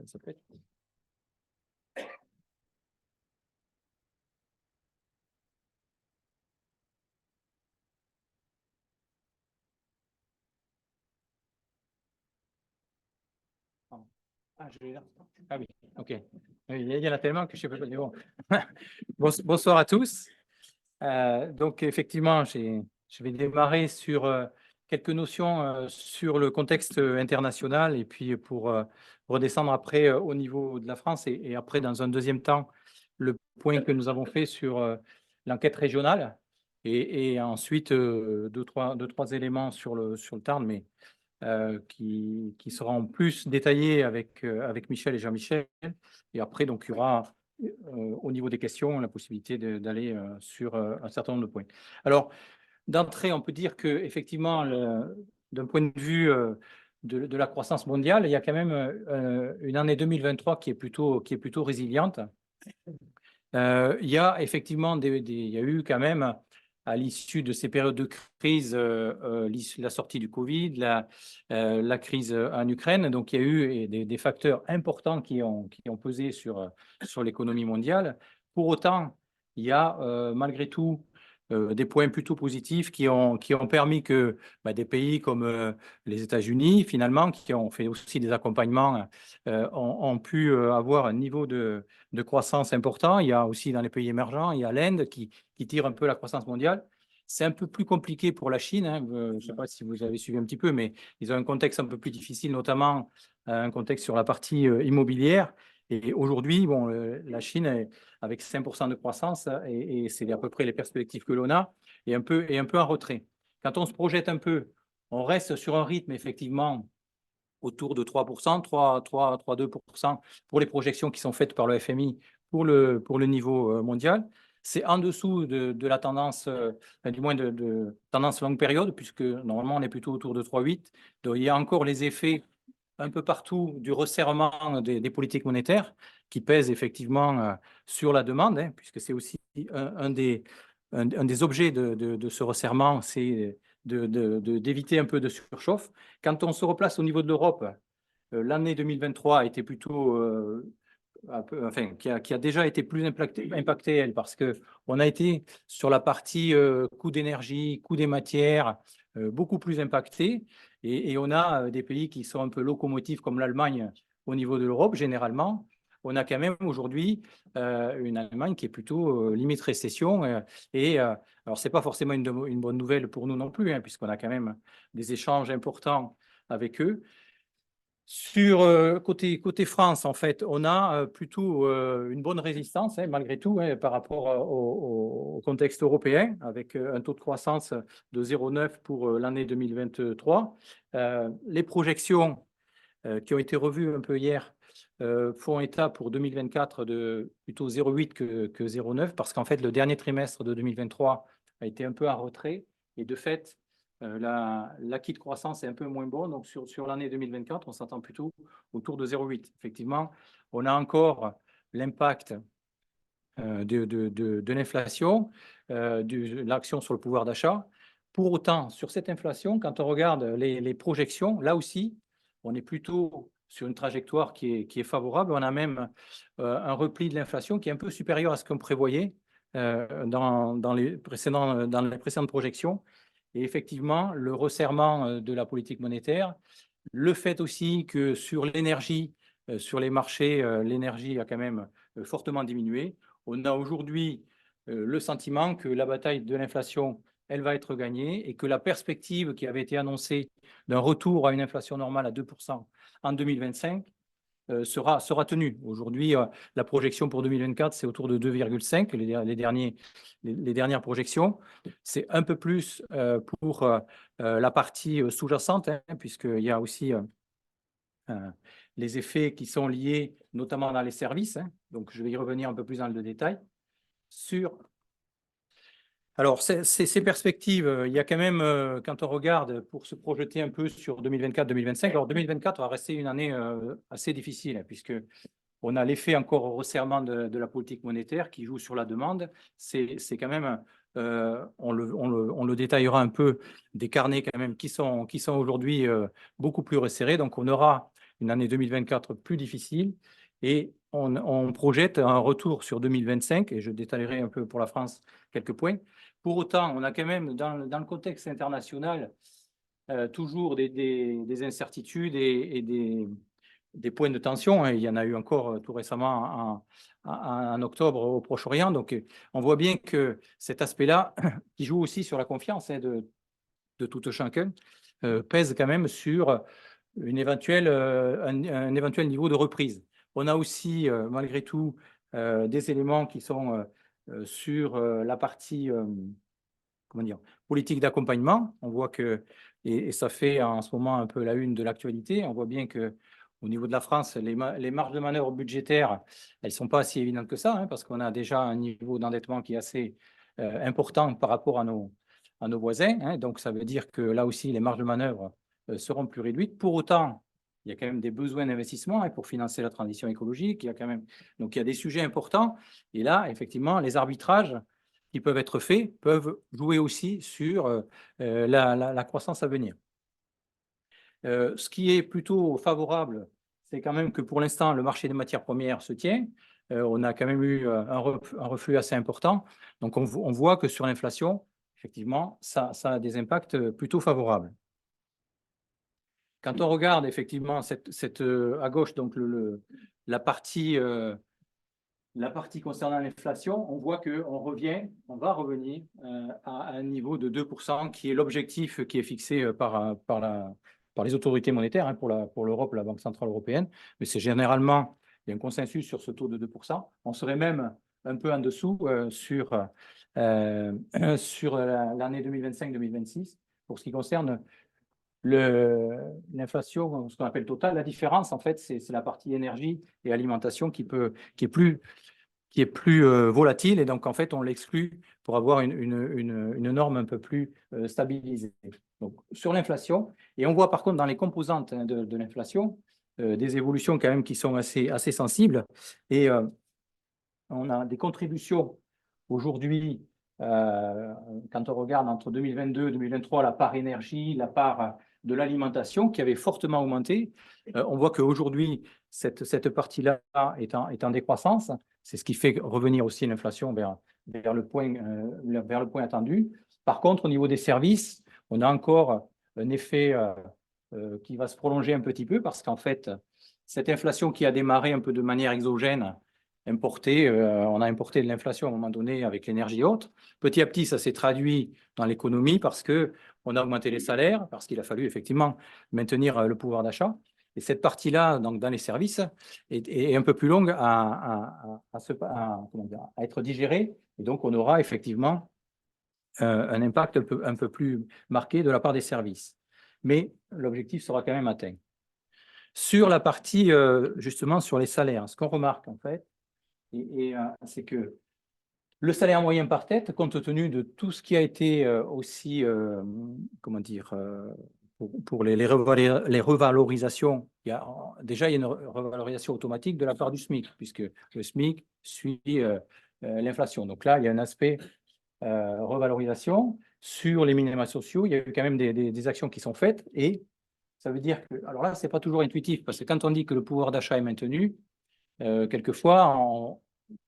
Ça peut être. Ah, je l'ai là. Ah oui, ok. Il y en a tellement que je ne sais pas. Bon. Bonsoir à tous. Donc, effectivement, je vais démarrer sur quelques notions sur le contexte international et puis pour redescendre après au niveau de la France et après, dans un deuxième temps, le point que nous avons fait sur l'enquête régionale et ensuite deux, trois éléments sur le Tarn, mais qui seront plus détaillés avec Michel et Jean-Michel. Et après, donc, il y aura au niveau des questions la possibilité d'aller sur un certain nombre de points. Alors, d'entrée, on peut dire qu'effectivement, d'un point de vue de la croissance mondiale, il y a quand même une année 2023 qui est plutôt résiliente. Il y a effectivement il y a eu quand même, à l'issue de ces périodes de crise, la sortie du Covid, la crise en Ukraine, donc il y a eu des facteurs importants qui ont pesé sur l'économie mondiale. Pour autant, il y a malgré tout des points plutôt positifs qui ont permis que des pays comme les États-Unis, finalement, qui ont fait aussi des accompagnements, ont pu avoir un niveau de croissance important. Il y a aussi dans les pays émergents, il y a l'Inde qui tire un peu la croissance mondiale. C'est un peu plus compliqué pour la Chine, hein. Je ne sais pas si vous avez suivi un petit peu, mais ils ont un contexte un peu plus difficile, notamment un contexte sur la partie immobilière. Et aujourd'hui, bon, la Chine, avec 5% de croissance, et c'est à peu près les perspectives que l'on a, est un peu en retrait. Quand on se projette un peu, on reste sur un rythme effectivement autour de 3%, 3,2% pour les projections qui sont faites par le FMI pour le niveau mondial. C'est en dessous de la tendance, du moins de tendance longue période, puisque normalement on est plutôt autour de 3,8. Donc il y a encore les effets un peu partout du resserrement des politiques monétaires qui pèsent effectivement sur la demande, hein, puisque c'est aussi un des objets de ce resserrement, c'est d'éviter un peu de surchauffe. Quand on se replace au niveau de l'Europe, l'année 2023 a été plutôt, qui a déjà été plus impactée, elle, parce qu'on a été sur la partie coût d'énergie, coût des matières, beaucoup plus impacté. Et on a des pays qui sont un peu locomotives comme l'Allemagne au niveau de l'Europe, généralement. On a quand même aujourd'hui une Allemagne qui est plutôt limite récession. Alors, ce n'est pas forcément une bonne nouvelle pour nous non plus, hein, puisqu'on a quand même des échanges importants avec eux. Sur côté France, en fait, on a plutôt une bonne résistance, hein, malgré tout, hein, par rapport au contexte européen, avec un taux de croissance de 0,9 pour l'année 2023. Les projections qui ont été revues un peu hier font état pour 2024 de plutôt 0,8 que 0,9, parce qu'en fait, le dernier trimestre de 2023 a été un peu en retrait, et de fait, l'acquis de croissance est un peu moins bon. Donc, sur l'année 2024, on s'attend plutôt autour de 0,8. Effectivement, on a encore l'impact de l'inflation, de l'action sur le pouvoir d'achat. Pour autant, sur cette inflation, quand on regarde les projections, là aussi, on est plutôt sur une trajectoire qui est favorable. On a même un repli de l'inflation qui est un peu supérieur à ce qu'on prévoyait dans les précédentes projections. Et effectivement, le resserrement de la politique monétaire, le fait aussi que sur l'énergie, sur les marchés, l'énergie a quand même fortement diminué. On a aujourd'hui le sentiment que la bataille de l'inflation, elle va être gagnée, et que la perspective qui avait été annoncée d'un retour à une inflation normale à 2% en 2025 sera tenue. Aujourd'hui, la projection pour 2024, c'est autour de 2,5, les dernières projections. C'est un peu plus pour la partie sous-jacente, hein, puisqu'il y a aussi les effets qui sont liés notamment dans les services, hein. Donc, je vais y revenir un peu plus dans le détail. Alors, ces perspectives, il y a quand même, quand on regarde pour se projeter un peu sur 2024-2025, alors 2024 va rester une année assez difficile, hein, puisque on a l'effet encore au resserrement de la politique monétaire qui joue sur la demande. C'est quand même on le détaillera un peu, des carnets quand même qui sont aujourd'hui beaucoup plus resserrés. Donc, on aura une année 2024 plus difficile et on projette un retour sur 2025 et je détaillerai un peu pour la France quelques points. Pour autant, on a quand même dans le contexte international toujours des incertitudes et des points de tension, hein. Il y en a eu encore tout récemment en octobre au Proche-Orient. Donc, on voit bien que cet aspect-là, qui joue aussi sur la confiance, hein, de tout chacun, pèse quand même sur un éventuel niveau de reprise. On a aussi, malgré tout, des éléments qui sont sur la partie comment dire, politique d'accompagnement. On voit que, et ça fait en ce moment un peu la une de l'actualité, on voit bien que au niveau de la France, les marges de manœuvre budgétaires, elles ne sont pas si évidentes que ça, hein, parce qu'on a déjà un niveau d'endettement qui est assez important par rapport à nos voisins, hein. Donc, ça veut dire que là aussi, les marges de manœuvre seront plus réduites. Pour autant, il y a quand même des besoins d'investissement, hein, pour financer la transition écologique. Il y a quand même, donc, il y a des sujets importants. Et là, effectivement, les arbitrages qui peuvent être faits peuvent jouer aussi sur la croissance à venir. Ce qui est plutôt favorable, c'est quand même que pour l'instant, le marché des matières premières se tient. On a quand même eu un reflux assez important. Donc, on voit que sur l'inflation, effectivement, ça a des impacts plutôt favorables. Quand on regarde effectivement à gauche, donc la partie concernant l'inflation, on voit on va revenir à un niveau de 2%, qui est l'objectif qui est fixé par les autorités monétaires, hein, pour l'Europe, la Banque centrale européenne. Mais c'est généralement, il y a un consensus sur ce taux de 2%. On serait même un peu en dessous sur l'année 2025-2026 pour ce qui concerne l'inflation, ce qu'on appelle totale. La différence, en fait, c'est la partie énergie et alimentation qui est plus volatile, et donc en fait on l'exclut pour avoir une norme un peu plus stabilisée. Donc, sur l'inflation, et on voit par contre dans les composantes, hein, de l'inflation des évolutions quand même qui sont assez sensibles, et on a des contributions aujourd'hui, quand on regarde entre 2022 et 2023, la part énergie, la part de l'alimentation qui avait fortement augmenté. On voit qu'aujourd'hui, cette partie-là est en décroissance. C'est ce qui fait revenir aussi l'inflation vers le point attendu. Par contre, au niveau des services, on a encore un effet qui va se prolonger un petit peu, parce qu'en fait, cette inflation qui a démarré un peu de manière exogène, on a importé de l'inflation à un moment donné avec l'énergie et autres. Petit à petit, ça s'est traduit dans l'économie parce qu'on a augmenté les salaires, parce qu'il a fallu effectivement maintenir le pouvoir d'achat. Et cette partie-là, donc dans les services, est un peu plus longue à être digérée. Et donc, on aura effectivement un impact un peu plus marqué de la part des services. Mais l'objectif sera quand même atteint. Sur la partie, justement, sur les salaires, ce qu'on remarque en fait, c'est que le salaire moyen par tête, compte tenu de tout ce qui a été aussi, comment dire, pour les revalorisations, il y a une revalorisation automatique de la part du SMIC, puisque le SMIC suit l'inflation. Donc là, il y a un aspect revalorisation. Sur les minima sociaux, il y a eu quand même des actions qui sont faites, et ça veut dire que, alors là, c'est pas toujours intuitif, parce que quand on dit que le pouvoir d'achat est maintenu, quelquefois,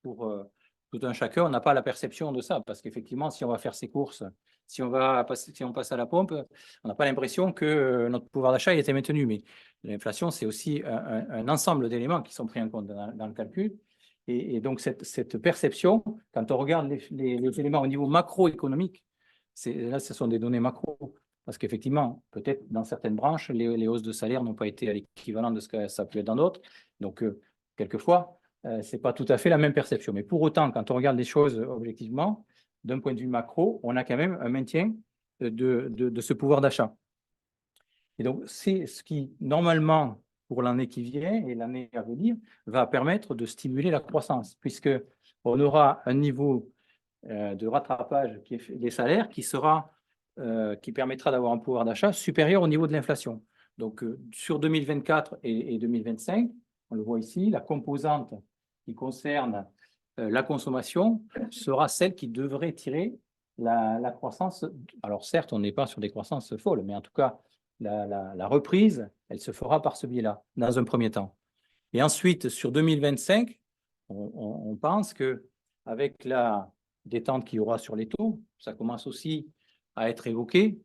pour tout un chacun, on n'a pas la perception de ça, parce qu'effectivement, si on va faire ses courses, si on passe à la pompe, on n'a pas l'impression que notre pouvoir d'achat a été maintenu. Mais l'inflation, c'est aussi un ensemble d'éléments qui sont pris en compte dans le calcul. Et donc, cette perception, quand on regarde les éléments au niveau macroéconomique, là, ce sont des données macro. Parce qu'effectivement, peut-être dans certaines branches, les hausses de salaire n'ont pas été à l'équivalent de ce que ça peut être dans d'autres. Donc, quelquefois, ce n'est pas tout à fait la même perception. Mais pour autant, quand on regarde les choses objectivement, d'un point de vue macro, on a quand même un maintien de ce pouvoir d'achat. Et donc, c'est ce qui, normalement, pour l'année qui vient et l'année à venir, va permettre de stimuler la croissance, puisqu'on aura un niveau de rattrapage des salaires qui permettra d'avoir un pouvoir d'achat supérieur au niveau de l'inflation. Donc, sur 2024 et 2025, on le voit ici, la composante qui concerne la consommation sera celle qui devrait tirer la croissance, alors certes, on n'est pas sur des croissances folles, mais en tout cas, la reprise, elle se fera par ce biais-là, dans un premier temps. Et ensuite, sur 2025, on pense qu'avec la détente qu'il y aura sur les taux, ça commence aussi à être évoqué,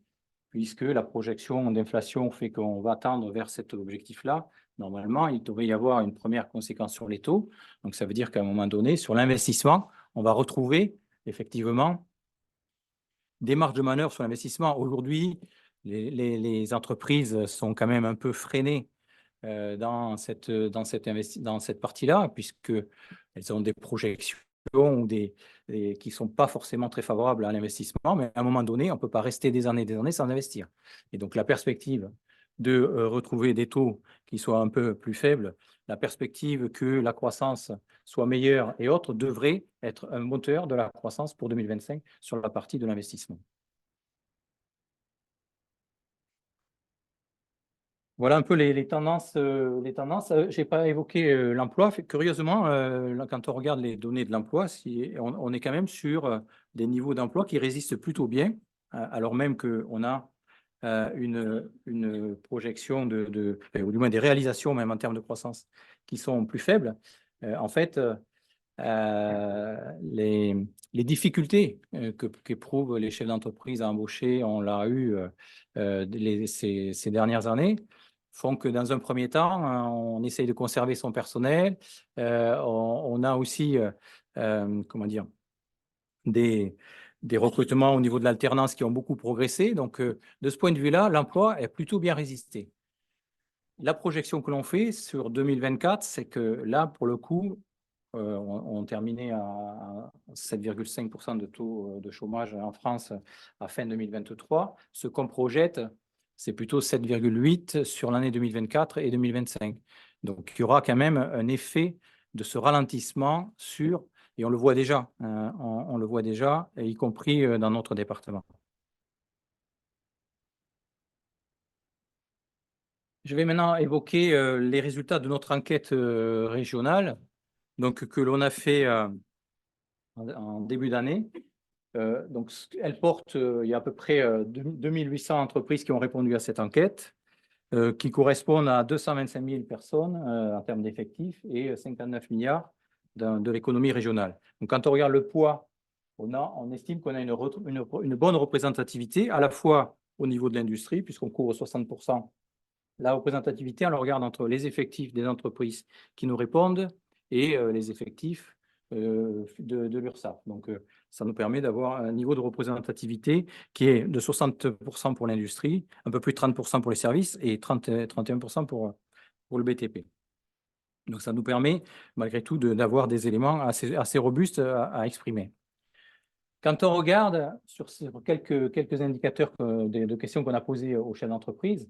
puisque la projection d'inflation fait qu'on va tendre vers cet objectif-là. Normalement, il devrait y avoir une première conséquence sur les taux. Donc, ça veut dire qu'à un moment donné, sur l'investissement, on va retrouver effectivement des marges de manœuvre sur l'investissement. Aujourd'hui, les entreprises sont quand même un peu freinées dans cette partie-là, puisqu'elles ont des projections ou qui ne sont pas forcément très favorables à l'investissement, mais à un moment donné, on ne peut pas rester des années sans investir. Et donc, la perspective de retrouver des taux qui soient un peu plus faibles, la perspective que la croissance soit meilleure et autres, devrait être un moteur de la croissance pour 2025 sur la partie de l'investissement. Voilà un peu les tendances. Je n'ai pas évoqué l'emploi. Curieusement, quand on regarde les données de l'emploi, on est quand même sur des niveaux d'emploi qui résistent plutôt bien, alors même qu'on a une projection ou du moins des réalisations, même en termes de croissance, qui sont plus faibles. En fait, les difficultés qu'éprouvent les chefs d'entreprise à embaucher, on l'a eu ces dernières années, font que dans un premier temps, on essaye de conserver son personnel. On a aussi, comment dire, des recrutements au niveau de l'alternance qui ont beaucoup progressé. Donc, de ce point de vue-là, l'emploi est plutôt bien résisté. La projection que l'on fait sur 2024, c'est que là, pour le coup, on terminait à 7,5% de taux de chômage en France à fin 2023. Ce qu'on projette, c'est plutôt 7,8 sur l'année 2024 et 2025. Donc, il y aura quand même un effet de ce ralentissement et on le voit déjà, on le voit déjà, y compris dans notre département. Je vais maintenant évoquer les résultats de notre enquête régionale, donc que l'on a fait en début d'année. Donc, elle porte, il y a à peu près 2800 entreprises qui ont répondu à cette enquête, qui correspondent à 225 000 personnes en termes d'effectifs et 59 milliards de l'économie régionale. Donc, quand on regarde le poids, on estime qu'on a une bonne représentativité, à la fois au niveau de l'industrie, puisqu'on couvre 60%. La représentativité, on le regarde entre les effectifs des entreprises qui nous répondent et les effectifs de l'URSSAF. Donc, ça nous permet d'avoir un niveau de représentativité qui est de 60% pour l'industrie, un peu plus de 30% pour les services et 31% pour le BTP. Donc, ça nous permet, malgré tout, d'avoir des éléments assez robustes à exprimer. Quand on regarde sur quelques indicateurs de questions qu'on a posées aux chefs d'entreprise,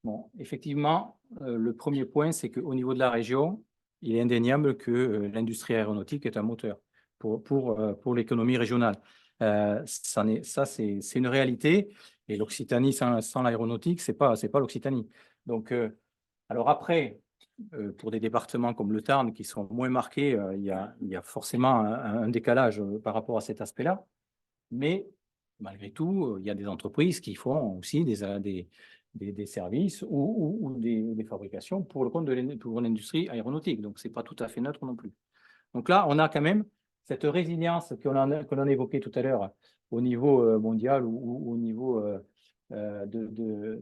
bon, effectivement, le premier point, c'est qu'au niveau de la région, il est indéniable que l'industrie aéronautique est un moteur pour l'économie régionale. Ça, c'est une réalité. Et l'Occitanie sans l'aéronautique, c'est pas l'Occitanie. Donc, alors après, pour des départements comme le Tarn qui sont moins marqués, il y a forcément un décalage par rapport à cet aspect-là. Mais malgré tout, il y a des entreprises qui font aussi des services ou des fabrications pour le compte pour l'industrie aéronautique. Donc, ce n'est pas tout à fait neutre non plus. Donc là, on a quand même cette résilience que l'on a évoquée tout à l'heure au niveau mondial ou au niveau de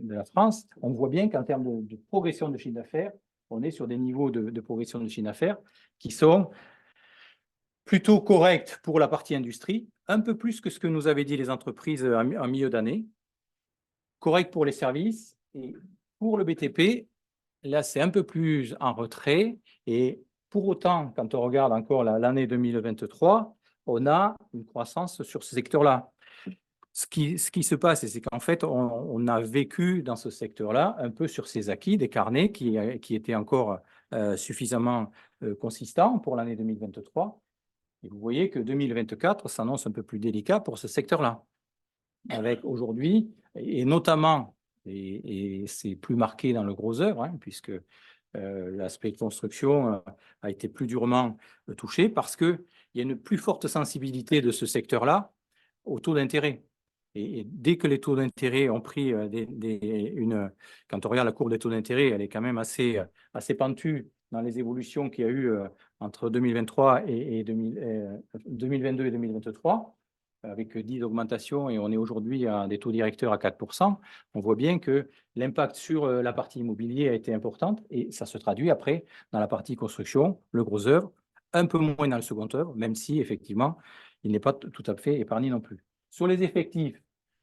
la France. On voit bien qu'en termes de progression de chiffre d'affaires, on est sur des niveaux de progression de chiffre d'affaires qui sont plutôt corrects pour la partie industrie, un peu plus que ce que nous avaient dit les entreprises en milieu d'année, correct pour les services, et pour le BTP, là c'est un peu plus en retrait, et pour autant, quand on regarde encore l'année 2023, on a une croissance sur ce secteur-là. Ce qui se passe, c'est qu'en fait, on a vécu dans ce secteur-là un peu sur ces acquis, des carnets qui étaient encore suffisamment consistants pour l'année 2023. Et vous voyez que 2024 s'annonce un peu plus délicat pour ce secteur-là. Avec aujourd'hui, et notamment, et c'est plus marqué dans le gros œuvre, puisque l'aspect construction a été plus durement touché parce qu'il il y a une plus forte sensibilité de ce secteur-là au taux d'intérêt. Et dès que les taux d'intérêt ont pris quand on regarde la courbe des taux d'intérêt, elle est quand même assez pentue dans les évolutions qu'il y a eu entre 2023 et 2022 et 2023, avec 10 augmentations, et on est aujourd'hui à des taux directeurs à 4%. On voit bien que l'impact sur la partie immobilier a été importante, et ça se traduit après dans la partie construction, le gros œuvre, un peu moins dans le second œuvre, même si effectivement, il n'est pas tout à fait épargné non plus. Sur les effectifs,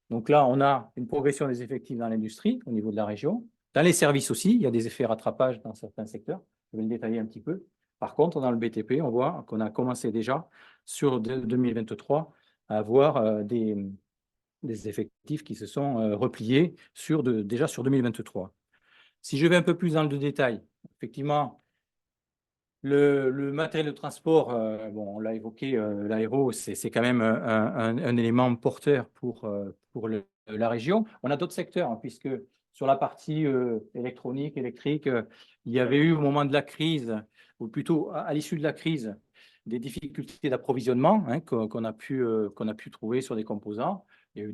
donc là, on a une progression des effectifs dans l'industrie au niveau de la région. Dans les services aussi, il y a des effets rattrapage dans certains secteurs. Je vais le détailler un petit peu. Par contre, dans le BTP, on voit qu'on a commencé déjà sur 2023 à avoir des effectifs qui se sont repliés déjà sur 2023. Si je vais un peu plus dans le détail, effectivement, le matériel de transport, bon, on l'a évoqué, l'aéro, c'est quand même un élément porteur pour la région. On a d'autres secteurs, hein, puisque sur la partie électronique, électrique, il y avait eu au moment de la crise, ou plutôt à l'issue de la crise, des difficultés d'approvisionnement, hein, qu'on a pu trouver sur des composants. Il y a eu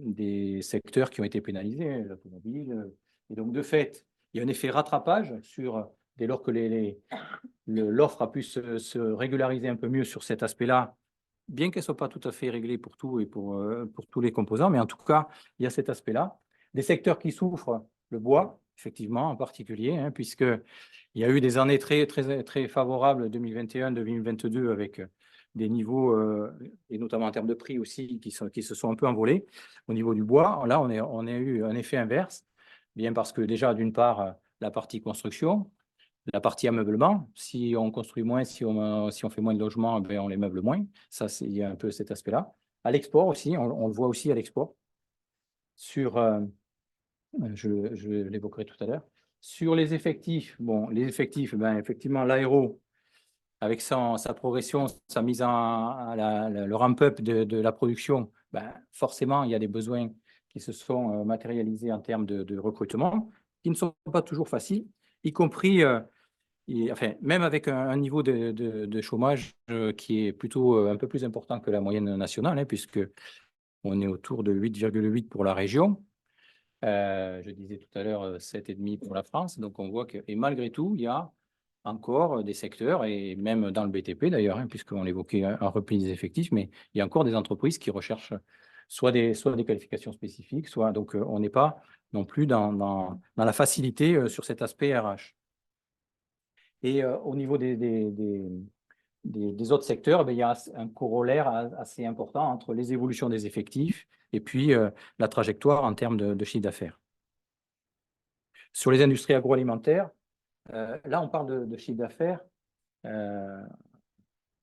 des secteurs qui ont été pénalisés, hein, l'automobile. Et donc, de fait, il y a un effet rattrapage dès lors que l'offre a pu se régulariser un peu mieux sur cet aspect-là, bien qu'elle ne soit pas tout à fait réglée pour tout et pour tous les composants, mais en tout cas, il y a cet aspect-là. Des secteurs qui souffrent, le bois, effectivement, en particulier, hein, puisqu'il y a eu des années très, très, très favorables, 2021, 2022, avec des niveaux, et notamment en termes de prix aussi, qui se sont un peu envolés. Au niveau du bois, là, on a eu un effet inverse, bien parce que déjà, d'une part, la partie construction, la partie ameublement, si on construit moins, si on fait moins de logements, ben on les meuble moins. Ça, il y a un peu cet aspect-là. À l'export aussi, on le voit aussi à l'export. Je l'évoquerai tout à l'heure. Sur les effectifs, bon, les effectifs, ben, effectivement, l'aéro, avec sa progression, sa mise le ramp-up de la production, ben, forcément, il y a des besoins qui se sont matérialisés en termes de recrutement, qui ne sont pas toujours faciles, y compris enfin, même avec un niveau de chômage qui est plutôt un peu plus important que la moyenne nationale, hein, puisque on est autour de 8,8 pour la région. Je disais tout à l'heure 7,5 pour la France. Donc on voit que, et malgré tout, il y a encore des secteurs, et même dans le BTP d'ailleurs, hein, puisqu'on évoquait un repli des effectifs, mais il y a encore des entreprises qui recherchent soit des qualifications spécifiques, soit donc on n'est pas non plus dans la facilité sur cet aspect RH. Et au niveau des autres secteurs, ben, il y a un corollaire assez important entre les évolutions des effectifs et puis la trajectoire en termes de chiffre d'affaires. Sur les industries agroalimentaires, là, on parle de chiffre d'affaires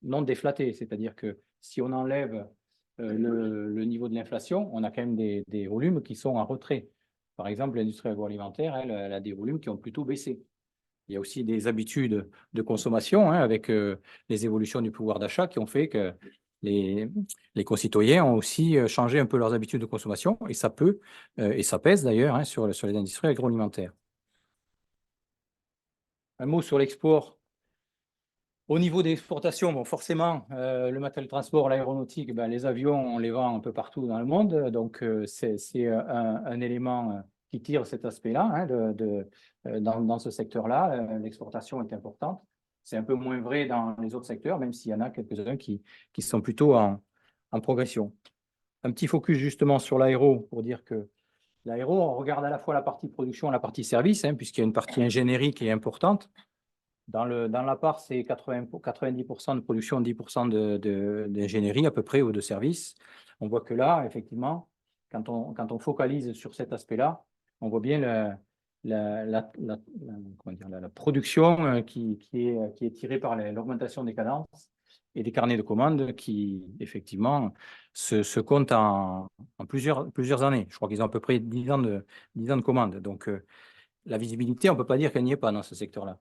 non déflaté, c'est-à-dire que si on enlève le niveau de l'inflation, on a quand même des volumes qui sont en retrait. Par exemple, l'industrie agroalimentaire, elle a des volumes qui ont plutôt baissé. Il y a aussi des habitudes de consommation, hein, avec les évolutions du pouvoir d'achat qui ont fait que les concitoyens ont aussi changé un peu leurs habitudes de consommation, et ça peut, et ça pèse d'ailleurs, hein, sur les industries agroalimentaires. Un mot sur l'export. Au niveau des exportations, bon, forcément, le matériel de transport, l'aéronautique, ben, les avions, on les vend un peu partout dans le monde. Donc, c'est un élément qui tire cet aspect-là, hein, dans ce secteur-là. L'exportation est importante. C'est un peu moins vrai dans les autres secteurs, même s'il y en a quelques-uns qui sont plutôt en progression. Un petit focus justement sur l'aéro, pour dire que l'aéro, on regarde à la fois la partie production et la partie service, hein, puisqu'il y a une partie ingénierie qui est importante. Dans la part, c'est 90% de production, 10% d'ingénierie à peu près, ou de service. On voit que là, effectivement, quand on focalise sur cet aspect-là, on voit bien la production qui est tirée par l'augmentation des cadences et des carnets de commandes qui, effectivement, se comptent en plusieurs années. Je crois qu'ils ont à peu près 10 ans de commandes. Donc, la visibilité, on ne peut pas dire qu'elle n'y est pas dans ce secteur-là.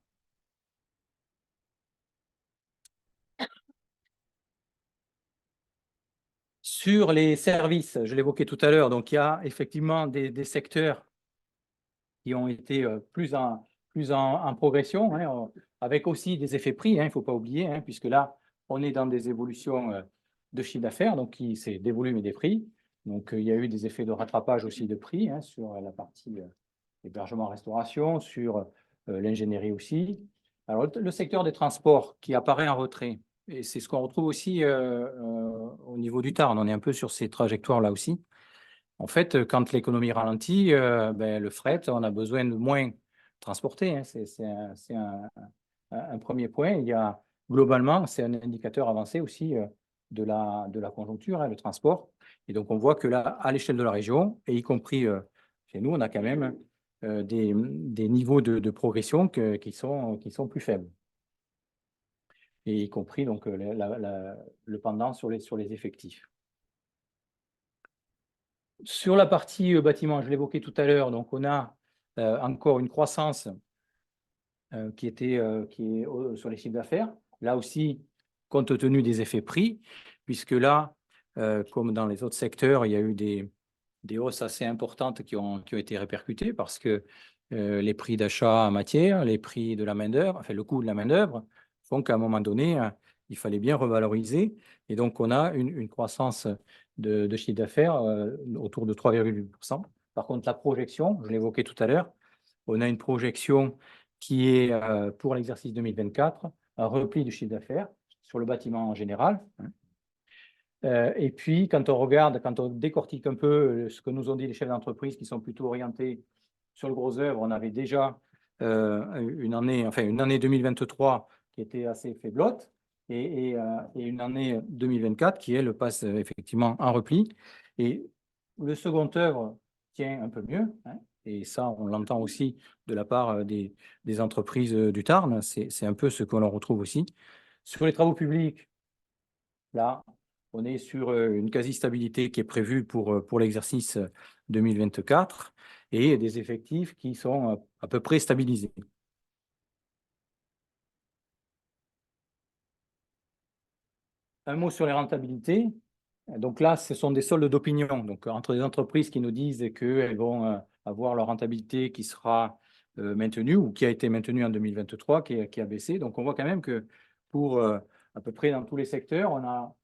Sur les services, je l'évoquais tout à l'heure, donc il y a effectivement des secteurs qui ont été plus en progression, hein, avec aussi des effets prix, hein, il ne faut pas oublier, hein, puisque là, on est dans des évolutions de chiffre d'affaires, donc c'est des volumes et des prix. Donc, il y a eu des effets de rattrapage aussi de prix sur la partie hébergement-restauration, sur l'ingénierie aussi. Alors, le secteur des transports qui apparaît en retrait, et c'est ce qu'on retrouve aussi au niveau du Tarn. On est un peu sur ces trajectoires-là aussi. En fait, quand l'économie ralentit, le fret, on a besoin de moins transporter. C'est un premier point. Il y a globalement, c'est un indicateur avancé aussi de la conjoncture, le transport. Et donc, on voit que là, à l'échelle de la région, et y compris chez nous, on a quand même des niveaux de progression qui sont plus faibles. Et y compris donc, le pendant sur les effectifs. Sur la partie bâtiment, je l'évoquais tout à l'heure, donc on a encore une croissance qui est sur les chiffres d'affaires. Là aussi, compte tenu des effets prix, puisque là, comme dans les autres secteurs, il y a eu des hausses assez importantes qui ont été répercutées parce que les prix d'achat en matière, les prix de la main-d'œuvre, enfin le coût de la main-d'œuvre, font qu'à un moment donné, il fallait bien revaloriser. Et donc, on a une croissance de chiffre d'affaires autour de 3,8%. Par contre, la projection, je l'évoquais tout à l'heure, on a une projection qui est pour l'exercice 2024, un repli du chiffre d'affaires sur le bâtiment en général. Et puis, quand on regarde, quand on décortique un peu ce que nous ont dit les chefs d'entreprise qui sont plutôt orientés sur le gros œuvre, on avait déjà une année 2023 qui était assez faiblotte et une année 2024 qui, elle, passe effectivement en repli. Et le second œuvre tient un peu mieux, et ça, on l'entend aussi de la part des entreprises du Tarn. C'est un peu ce que l'on retrouve aussi. Sur les travaux publics, là, on est sur une quasi-stabilité qui est prévue pour l'exercice 2024 et des effectifs qui sont à peu près stabilisés. Un mot sur les rentabilités. Donc là, ce sont des soldes d'opinion. Donc, entre des entreprises qui nous disent qu'elles vont avoir leur rentabilité qui sera maintenue ou qui a été maintenue en 2023, qui a baissé. Donc, on voit quand même que pour à peu près dans tous les secteurs, on a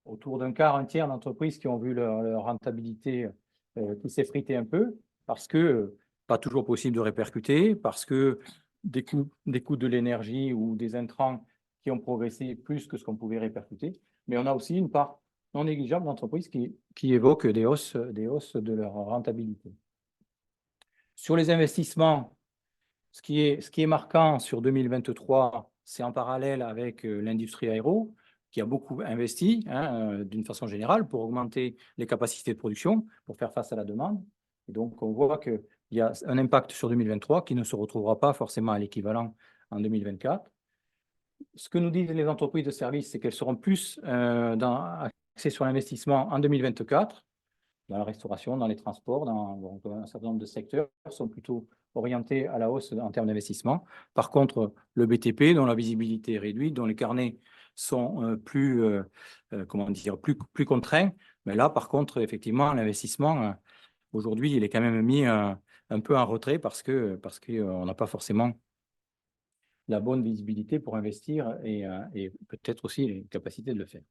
autour d'un quart, un tiers d'entreprises qui ont vu leur rentabilité qui s'effriter un peu parce que pas toujours possible de répercuter, parce que des coûts de l'énergie ou des intrants qui ont progressé plus que ce qu'on pouvait répercuter. Mais on a aussi une part non négligeable d'entreprises qui évoquent des hausses de leur rentabilité. Sur les investissements, ce qui est marquant sur 2023, c'est en parallèle avec l'industrie aéro, qui a beaucoup investi d'une façon générale pour augmenter les capacités de production, pour faire face à la demande. Et donc, on voit qu'il y a un impact sur 2023 qui ne se retrouvera pas forcément à l'équivalent en 2024. Ce que nous disent les entreprises de services, c'est qu'elles seront plus axées sur l'investissement en 2024, dans la restauration, dans les transports, dans un certain nombre de secteurs sont plutôt orientés à la hausse en termes d'investissement. Par contre, le BTP, dont la visibilité est réduite, dont les carnets sont plus contraints, mais là, par contre, effectivement, l'investissement, aujourd'hui, il est quand même mis un peu en retrait parce qu'on n'a pas forcément la bonne visibilité pour investir et peut-être aussi les capacités de le faire.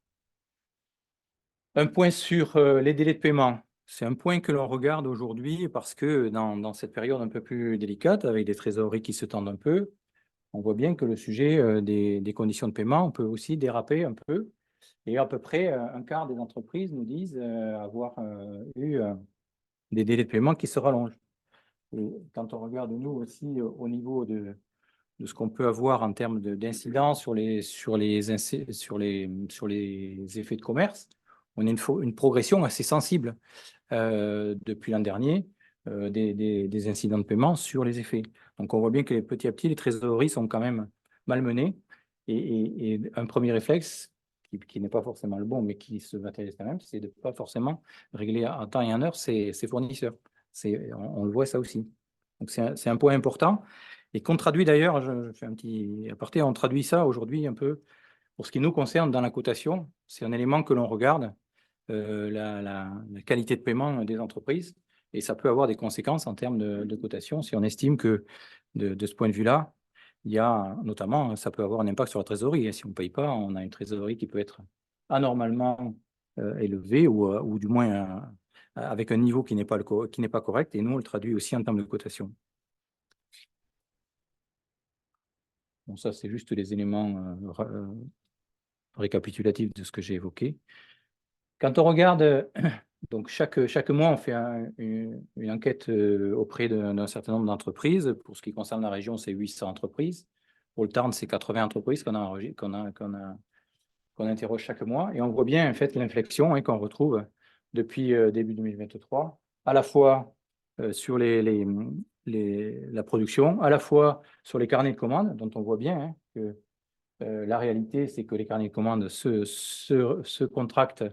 Un point sur les délais de paiement. C'est un point que l'on regarde aujourd'hui parce que dans cette période un peu plus délicate, avec des trésoreries qui se tendent un peu, on voit bien que le sujet des conditions de paiement peut aussi déraper un peu. Et à peu près un quart des entreprises nous disent avoir eu des délais de paiement qui se rallongent. Et quand on regarde, nous aussi, au niveau de ce qu'on peut avoir en termes d'incidence sur les effets de commerce, on a une progression assez sensible depuis l'an dernier des incidents de paiement sur les effets. Donc, on voit bien que petit à petit, les trésoreries sont quand même malmenées. Et un premier réflexe, qui n'est pas forcément le bon, mais qui se matérialise quand même, c'est de ne pas forcément régler en temps et en heure ses fournisseurs. On le voit ça aussi. Donc, c'est un point important. Et qu'on traduit d'ailleurs, je fais un petit aparté, on traduit ça aujourd'hui un peu pour ce qui nous concerne dans la cotation. C'est un élément que l'on regarde, la qualité de paiement des entreprises, et ça peut avoir des conséquences en termes de cotation si on estime que de ce point de vue-là, il y a notamment, ça peut avoir un impact sur la trésorerie. Et si on ne paye pas, on a une trésorerie qui peut être anormalement élevée ou du moins avec un niveau qui n'est pas correct. Et nous, on le traduit aussi en termes de cotation. Bon, ça, c'est juste les éléments récapitulatifs de ce que j'ai évoqué. Quand on regarde, donc chaque mois, on fait une enquête auprès d'un certain nombre d'entreprises. Pour ce qui concerne la région, c'est 800 entreprises. Pour le Tarn, c'est 80 entreprises qu'on interroge chaque mois. Et on voit bien en fait l'inflexion qu'on retrouve depuis début 2023, à la fois sur la production, à la fois sur les carnets de commandes, dont on voit bien que la réalité, c'est que les carnets de commandes se contractent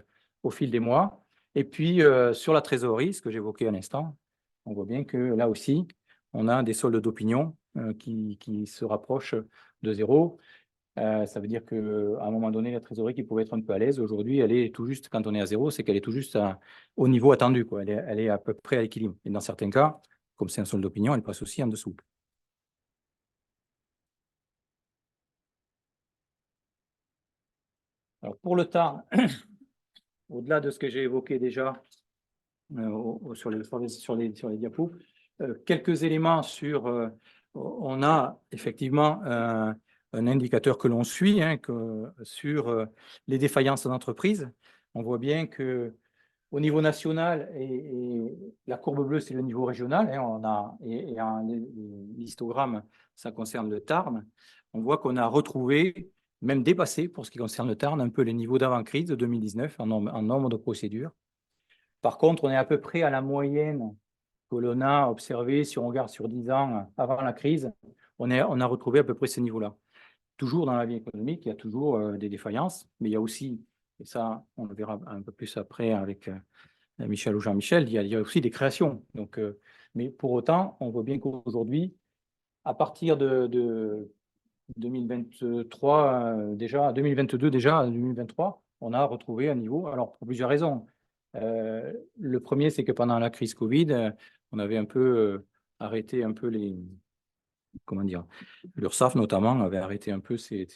au fil des mois. Et puis, sur la trésorerie, ce que j'évoquais à l'instant, on voit bien que là aussi, on a des soldes d'opinion qui se rapprochent de zéro. Ça veut dire qu'à un moment donné, la trésorerie qui pouvait être un peu à l'aise, aujourd'hui, elle est tout juste, quand on est à zéro, c'est qu'elle est tout juste au niveau attendu, quoi. Elle est à peu près à l'équilibre. Et dans certains cas, comme c'est un solde d'opinion, elle passe aussi en dessous. Alors, pour le Tarn, au-delà de ce que j'ai évoqué déjà sur les diapos, quelques éléments sur... on a effectivement un indicateur que l'on suit sur les défaillances d'entreprise. On voit bien que au niveau national, et la courbe bleue, c'est le niveau régional, et l'histogramme, ça concerne le Tarn. On voit qu'on a retrouvé, même dépassé, pour ce qui concerne le Tarn, un peu les niveaux d'avant-crise de 2019 en nombre de procédures. Par contre, on est à peu près à la moyenne que l'on a observé, si on regarde sur 10 ans avant la crise, on a retrouvé à peu près ces niveaux-là. Toujours dans la vie économique, il y a toujours des défaillances, mais il y a aussi, et ça, on le verra un peu plus après avec Michel ou Jean-Michel, il y a aussi des créations. Donc, mais pour autant, on voit bien qu'aujourd'hui, à partir de 2023, déjà, 2022, déjà, 2023, on a retrouvé un niveau, alors pour plusieurs raisons. Le premier, c'est que pendant la crise Covid, on avait un peu arrêté un peu comment dire, l'URSSAF notamment avait arrêté un peu ses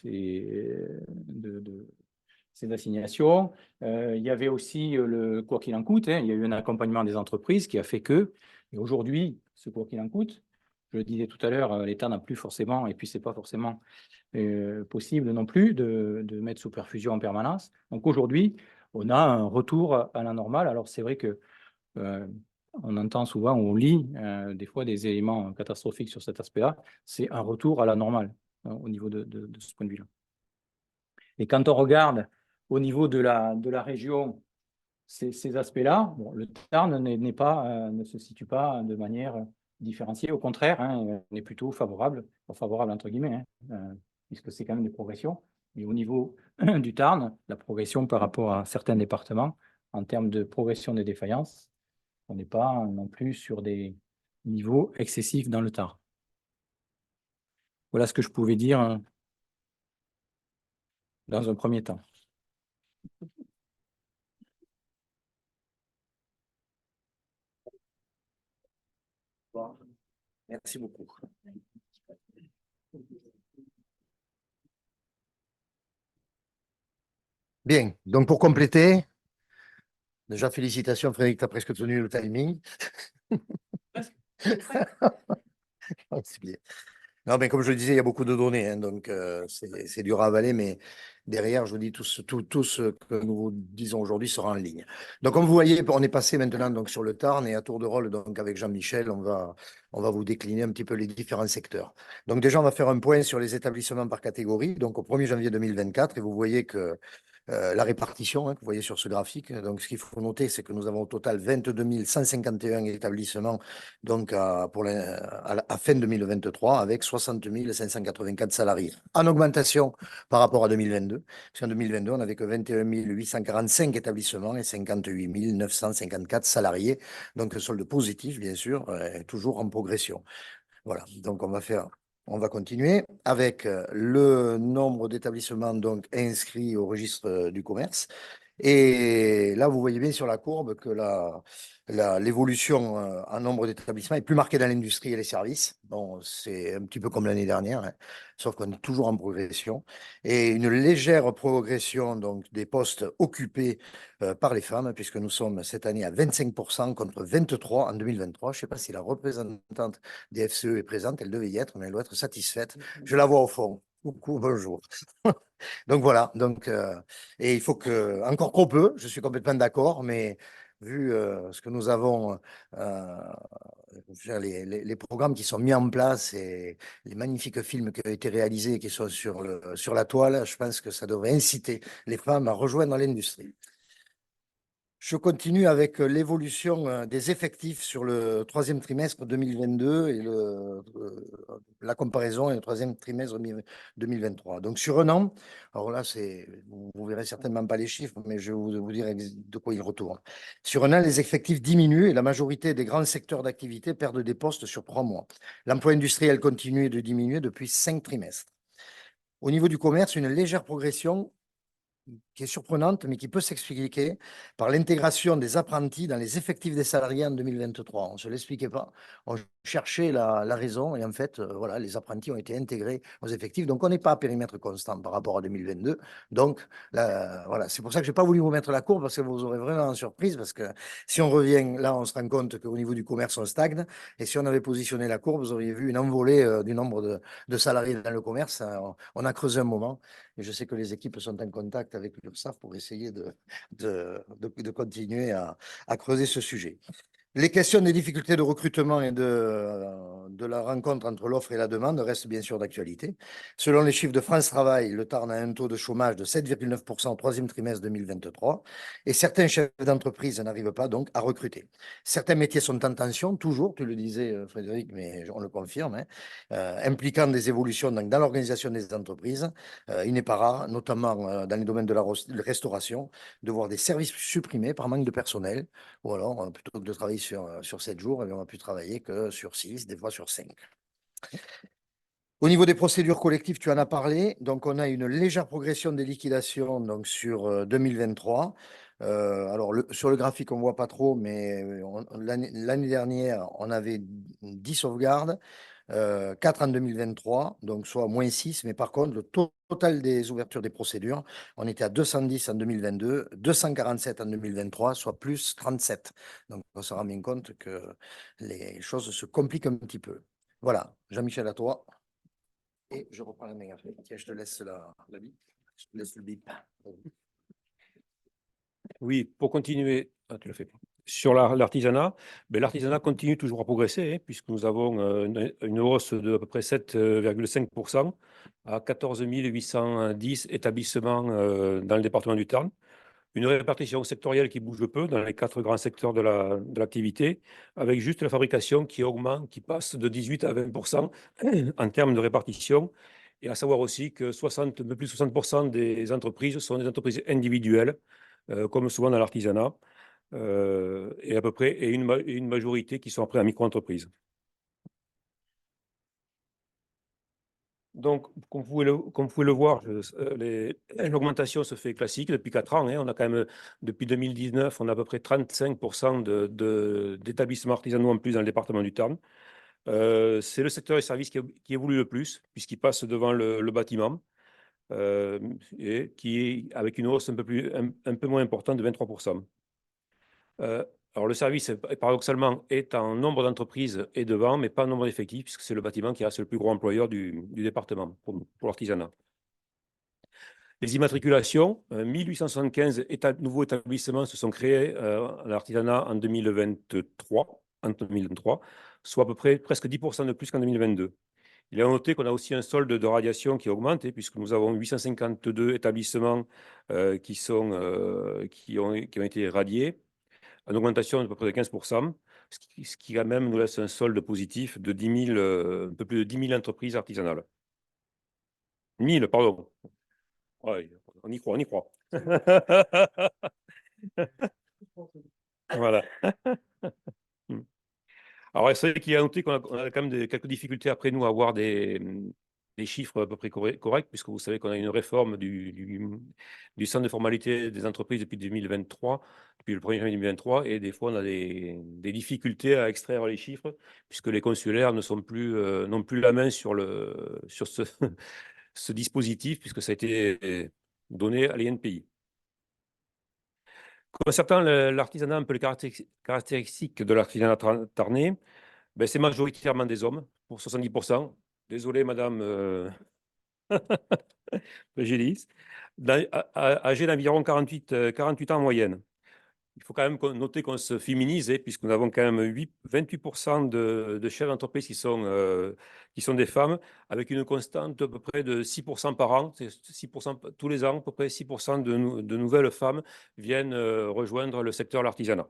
assignations. Il y avait aussi le quoi qu'il en coûte. Il y a eu un accompagnement des entreprises qui a fait que, et aujourd'hui, ce quoi qu'il en coûte, je le disais tout à l'heure, l'État n'a plus forcément, et puis c'est pas forcément possible non plus de mettre sous perfusion en permanence. Donc aujourd'hui, on a un retour à la normale. Alors c'est vrai que on entend souvent, on lit des fois des éléments catastrophiques sur cet aspect-là. C'est un retour à la normale au niveau de ce point de vue-là. Et quand on regarde au niveau de la région ces aspects-là, bon, le Tarn ne se situe pas de manière différenciée. Au contraire, on est plutôt favorable entre guillemets, puisque c'est quand même des progressions. Mais au niveau du Tarn, la progression par rapport à certains départements, en termes de progression des défaillances, on n'est pas non plus sur des niveaux excessifs dans le Tarn. Voilà ce que je pouvais dire dans un premier temps. Merci beaucoup. Bien, donc pour compléter, déjà félicitations Frédéric, tu as presque tenu le timing. C'est bien. Non, mais comme je le disais, il y a beaucoup de données, donc c'est dur à avaler, mais derrière, je vous dis, tout ce que nous vous disons aujourd'hui sera en ligne. Donc, comme vous voyez, on est passé maintenant donc, sur le Tarn et à tour de rôle, donc avec Jean-Michel, on va vous décliner un petit peu les différents secteurs. Donc déjà, on va faire un point sur les établissements par catégorie, donc au 1er janvier 2024, et vous voyez que la répartition que vous voyez sur ce graphique. Donc, ce qu'il faut noter, c'est que nous avons au total 22 151 établissements donc à fin 2023 avec 60 584 salariés. En augmentation par rapport à 2022, parce qu'en 2022, on n'avait que 21 845 établissements et 58 954 salariés. Donc, solde positif, bien sûr, toujours en progression. Voilà, donc on va continuer avec le nombre d'établissements donc inscrits au registre du commerce. Et là, vous voyez bien sur la courbe que l'évolution en nombre d'établissements est plus marquée dans l'industrie et les services. Bon, c'est un petit peu comme l'année dernière, hein, sauf qu'on est toujours en progression. Et une légère progression donc, des postes occupés par les femmes, puisque nous sommes cette année à 25% contre 23% en 2023. Je ne sais pas si la représentante des FCE est présente, elle devait y être, mais elle doit être satisfaite. Je la vois au fond. Coucou, bonjour. Donc voilà, et il faut que, encore trop peu, je suis complètement d'accord, mais vu ce que nous avons, les programmes qui sont mis en place et les magnifiques films qui ont été réalisés et qui sont sur la toile, je pense que ça devrait inciter les femmes à rejoindre l'industrie. Je continue avec l'évolution des effectifs sur le troisième trimestre 2022 et la comparaison et le troisième trimestre 2023. Donc sur un an, alors là, vous verrez certainement pas les chiffres, mais je vais vous dire de quoi il retourne. Sur un an, les effectifs diminuent et la majorité des grands secteurs d'activité perdent des postes sur 3 mois. L'emploi industriel continue de diminuer depuis 5 trimestres. Au niveau du commerce, une légère progression qui est surprenante, mais qui peut s'expliquer par l'intégration des apprentis dans les effectifs des salariés en 2023. On ne se l'expliquait pas. On cherchait la raison et en fait, voilà, les apprentis ont été intégrés aux effectifs. Donc, on n'est pas à périmètre constant par rapport à 2022. Donc, là, voilà, c'est pour ça que je n'ai pas voulu vous mettre la courbe parce que vous aurez vraiment une surprise parce que si on revient là, on se rend compte qu'au niveau du commerce, on stagne. Et si on avait positionné la courbe, vous auriez vu une envolée du nombre de salariés dans le commerce. On a creusé un moment. Et je sais que les équipes sont en contact avec l'URSSAF pour essayer de continuer à creuser ce sujet. Les questions des difficultés de recrutement et de la rencontre entre l'offre et la demande restent bien sûr d'actualité. Selon les chiffres de France Travail, le Tarn a un taux de chômage de 7,9% au troisième trimestre 2023 et certains chefs d'entreprise n'arrivent pas donc à recruter. Certains métiers sont en tension, toujours, tu le disais Frédéric, mais on le confirme, hein, impliquant des évolutions dans l'organisation des entreprises. Il n'est pas rare, notamment dans les domaines de la restauration, de voir des services supprimés par manque de personnel. Ou alors, plutôt que de travailler sur 7 jours, eh bien, on a pu travailler que sur 6, des fois sur 5. Au niveau des procédures collectives, tu en as parlé. Donc, on a une légère progression des liquidations donc, sur 2023. Alors, sur le graphique, on ne voit pas trop, mais l'année dernière, on avait 10 sauvegardes, 4 en 2023, donc soit moins 6. Mais par contre, le total des ouvertures des procédures, on était à 210 en 2022, 247 en 2023, soit plus 37. Donc, on se rend bien compte que les choses se compliquent un petit peu. Voilà, Jean-Michel, à toi. Et je reprends la main après. Tiens, je te laisse la bip. Je te laisse le bip. Oui, pour continuer, tu le fais pas. Sur l'artisanat, l'artisanat continue toujours à progresser, hein, puisque nous avons une hausse de à peu près 7,5% à 14 810 établissements dans le département du Tarn. Une répartition sectorielle qui bouge peu dans les 4 grands secteurs de l'activité, avec juste la fabrication qui augmente, qui passe de 18 à 20% en termes de répartition. Et à savoir aussi que un peu plus de 60% des entreprises sont des entreprises individuelles, comme souvent dans l'artisanat, et à peu près une majorité qui sont après en micro-entreprise. Donc, comme vous pouvez le voir, l'augmentation se fait classique depuis 4 ans. Hein. On a quand même, depuis 2019, on a à peu près 35% d'établissements artisanaux en plus dans le département du Tarn. C'est le secteur des services qui évolue le plus, puisqu'il passe devant le bâtiment, et qui est avec une hausse un peu moins importante de 23%. Alors, le service, paradoxalement, est en nombre d'entreprises et devant, mais pas en nombre d'effectifs, puisque c'est le bâtiment qui reste le plus gros employeur du département pour l'artisanat. Les immatriculations, 1875 nouveaux établissements se sont créés à l'artisanat en 2023, soit à peu près presque 10% de plus qu'en 2022. Il est à noter qu'on a aussi un solde de radiation qui augmente, puisque nous avons 852 établissements qui ont été radiés, en augmentation d'à peu près de 15%, ce qui quand même nous laisse un solde positif de un peu plus de 10 000 entreprises artisanales. 1000, pardon. Ouais, on y croit, on y croit. Voilà. Alors, c'est vrai qu'il y a noté qu'on a quand même quelques difficultés après nous à avoir des chiffres à peu près corrects, puisque vous savez qu'on a une réforme du centre de formalité des entreprises depuis 2023, depuis le 1er janvier 2023, et des fois on a des difficultés à extraire les chiffres, puisque les consulaires n'ont plus la main sur ce dispositif, puisque ça a été donné à l'INPI. Concernant l'artisanat, un peu les caractéristiques de l'artisanat tarnais, ben, c'est majoritairement des hommes, pour 70%. Désolé, madame Gélis. Âgés d'environ 48 ans en moyenne. Il faut quand même noter qu'on se féminise, puisque nous avons quand même 28% de chefs d'entreprise qui sont des femmes, avec une constante à peu près de 6% par an. 6% tous les ans, à peu près 6% de nouvelles femmes viennent rejoindre le secteur de l'artisanat.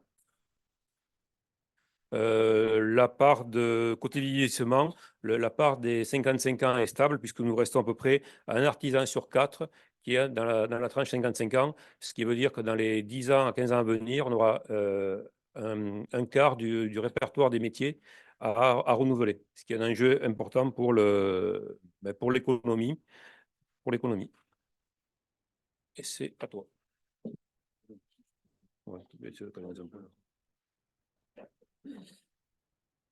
La part de côté vieillissement, la part des 55 ans est stable, puisque nous restons à peu près à un artisan sur 4 qui est dans la tranche 55 ans, ce qui veut dire que dans les 10 ans à 15 ans à venir, on aura un quart du répertoire des métiers à renouveler, ce qui est un enjeu important pour l'économie. Et c'est à toi. Ouais,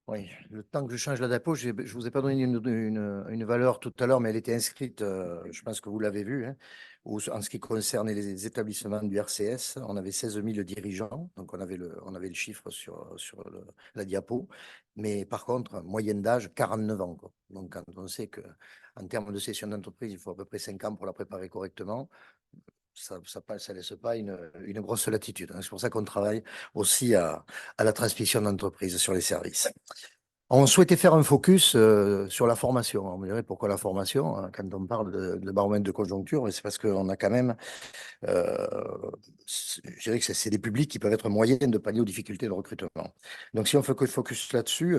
Oui, le temps que je change la diapo, je ne vous ai pas donné une valeur tout à l'heure, mais elle était inscrite, je pense que vous l'avez vu, hein, en ce qui concernait les établissements du RCS, on avait 16 000 dirigeants, donc on avait le chiffre sur la diapo, mais par contre, moyenne d'âge, 49 ans, quoi. Donc quand on sait qu'en termes de session d'entreprise, il faut à peu près 5 ans pour la préparer correctement, ça ne laisse pas une grosse latitude, hein. C'est pour ça qu'on travaille aussi à la transmission d'entreprise sur les services. On souhaitait faire un focus sur la formation. On me dirait pourquoi la formation, hein, quand on parle de baromètre de conjoncture, c'est parce qu'on a quand même, je dirais que c'est des publics qui peuvent être moyens de pallier aux difficultés de recrutement. Donc si on fait que focus là-dessus,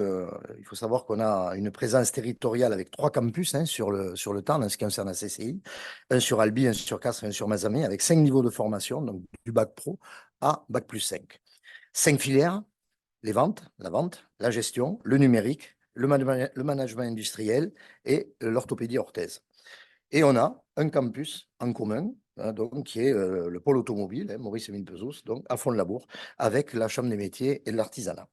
il faut savoir qu'on a une présence territoriale avec 3 campus, hein, sur le Tarn en ce qui concerne la CCI, un sur Albi, un sur Castres et un sur Mazamet, avec 5 niveaux de formation, donc du bac pro à bac plus 5. 5 filières. La vente, la gestion, le numérique, le management industriel et l'orthopédie orthèse. Et on a un campus en commun, hein, donc, qui est le pôle automobile, hein, Maurice Émile Pezos, donc à Font-de-Labour, avec la Chambre des métiers et de l'artisanat.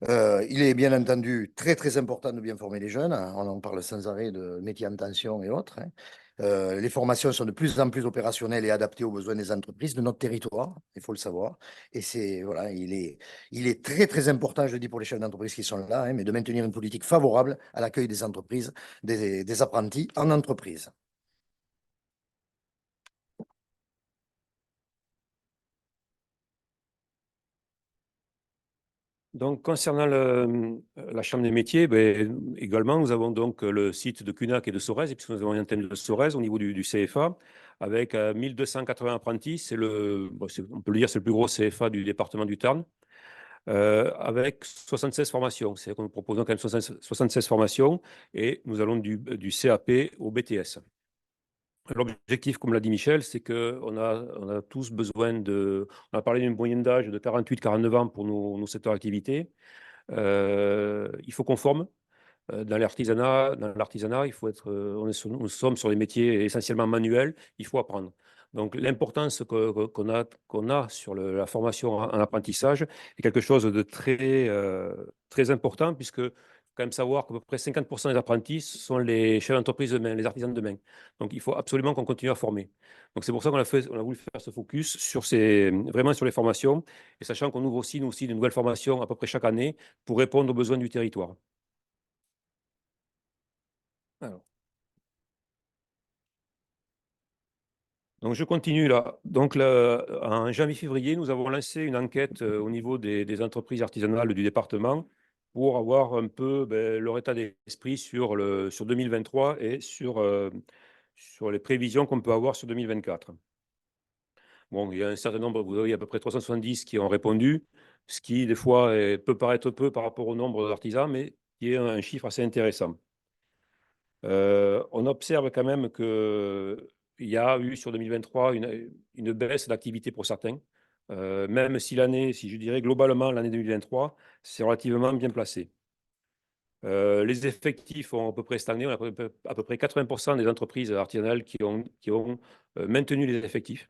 Il est bien entendu très, très important de bien former les jeunes. On en parle sans arrêt de métiers en tension et autres, hein. Les formations sont de plus en plus opérationnelles et adaptées aux besoins des entreprises de notre territoire, il faut le savoir. Et voilà, il est très, très important, je le dis pour les chefs d'entreprise qui sont là, hein, mais de maintenir une politique favorable à l'accueil des entreprises, des apprentis en entreprise. Donc, concernant la Chambre des métiers, ben, également, nous avons donc le site de Cunac et de Sorèze, puisque nous avons une antenne de Sorèze au niveau du CFA, avec 1280 apprentis. On peut le dire, c'est le plus gros CFA du département du Tarn, avec 76 formations. C'est-à-dire que nous proposons quand même 76 formations, et nous allons du CAP au BTS. L'objectif, comme l'a dit Michel, c'est qu'on a tous besoin On a parlé d'une moyenne d'âge de 48-49 ans pour nos secteurs d'activité. Il faut qu'on forme. Dans l'artisanat, il faut être. Nous sommes sur des métiers essentiellement manuels. Il faut apprendre. Donc, l'importance qu'on a sur la formation en apprentissage est quelque chose de très important, puisque faut quand même savoir qu'à peu près 50% des apprentis sont les chefs d'entreprise demain, les artisans de demain. Donc, il faut absolument qu'on continue à former. Donc, c'est pour ça qu'on a voulu faire ce focus vraiment sur les formations, et sachant qu'on ouvre aussi, nous aussi, de nouvelles formations à peu près chaque année pour répondre aux besoins du territoire. Alors. Donc, je continue là. Donc, en janvier-février, nous avons lancé une enquête au niveau des entreprises artisanales du département pour avoir un peu leur état d'esprit sur 2023 et sur les prévisions qu'on peut avoir sur 2024. Bon, il y a un certain nombre, vous voyez, à peu près 370 qui ont répondu, ce qui, des fois, peut paraître peu par rapport au nombre d'artisans, mais qui est un chiffre assez intéressant. On observe quand même qu'il y a eu sur 2023 une baisse d'activité pour certains, même si je dirais globalement, l'année 2023, c'est relativement bien placé. Les effectifs ont à peu près stagné. On a à peu près 80% des entreprises artisanales qui ont maintenu les effectifs.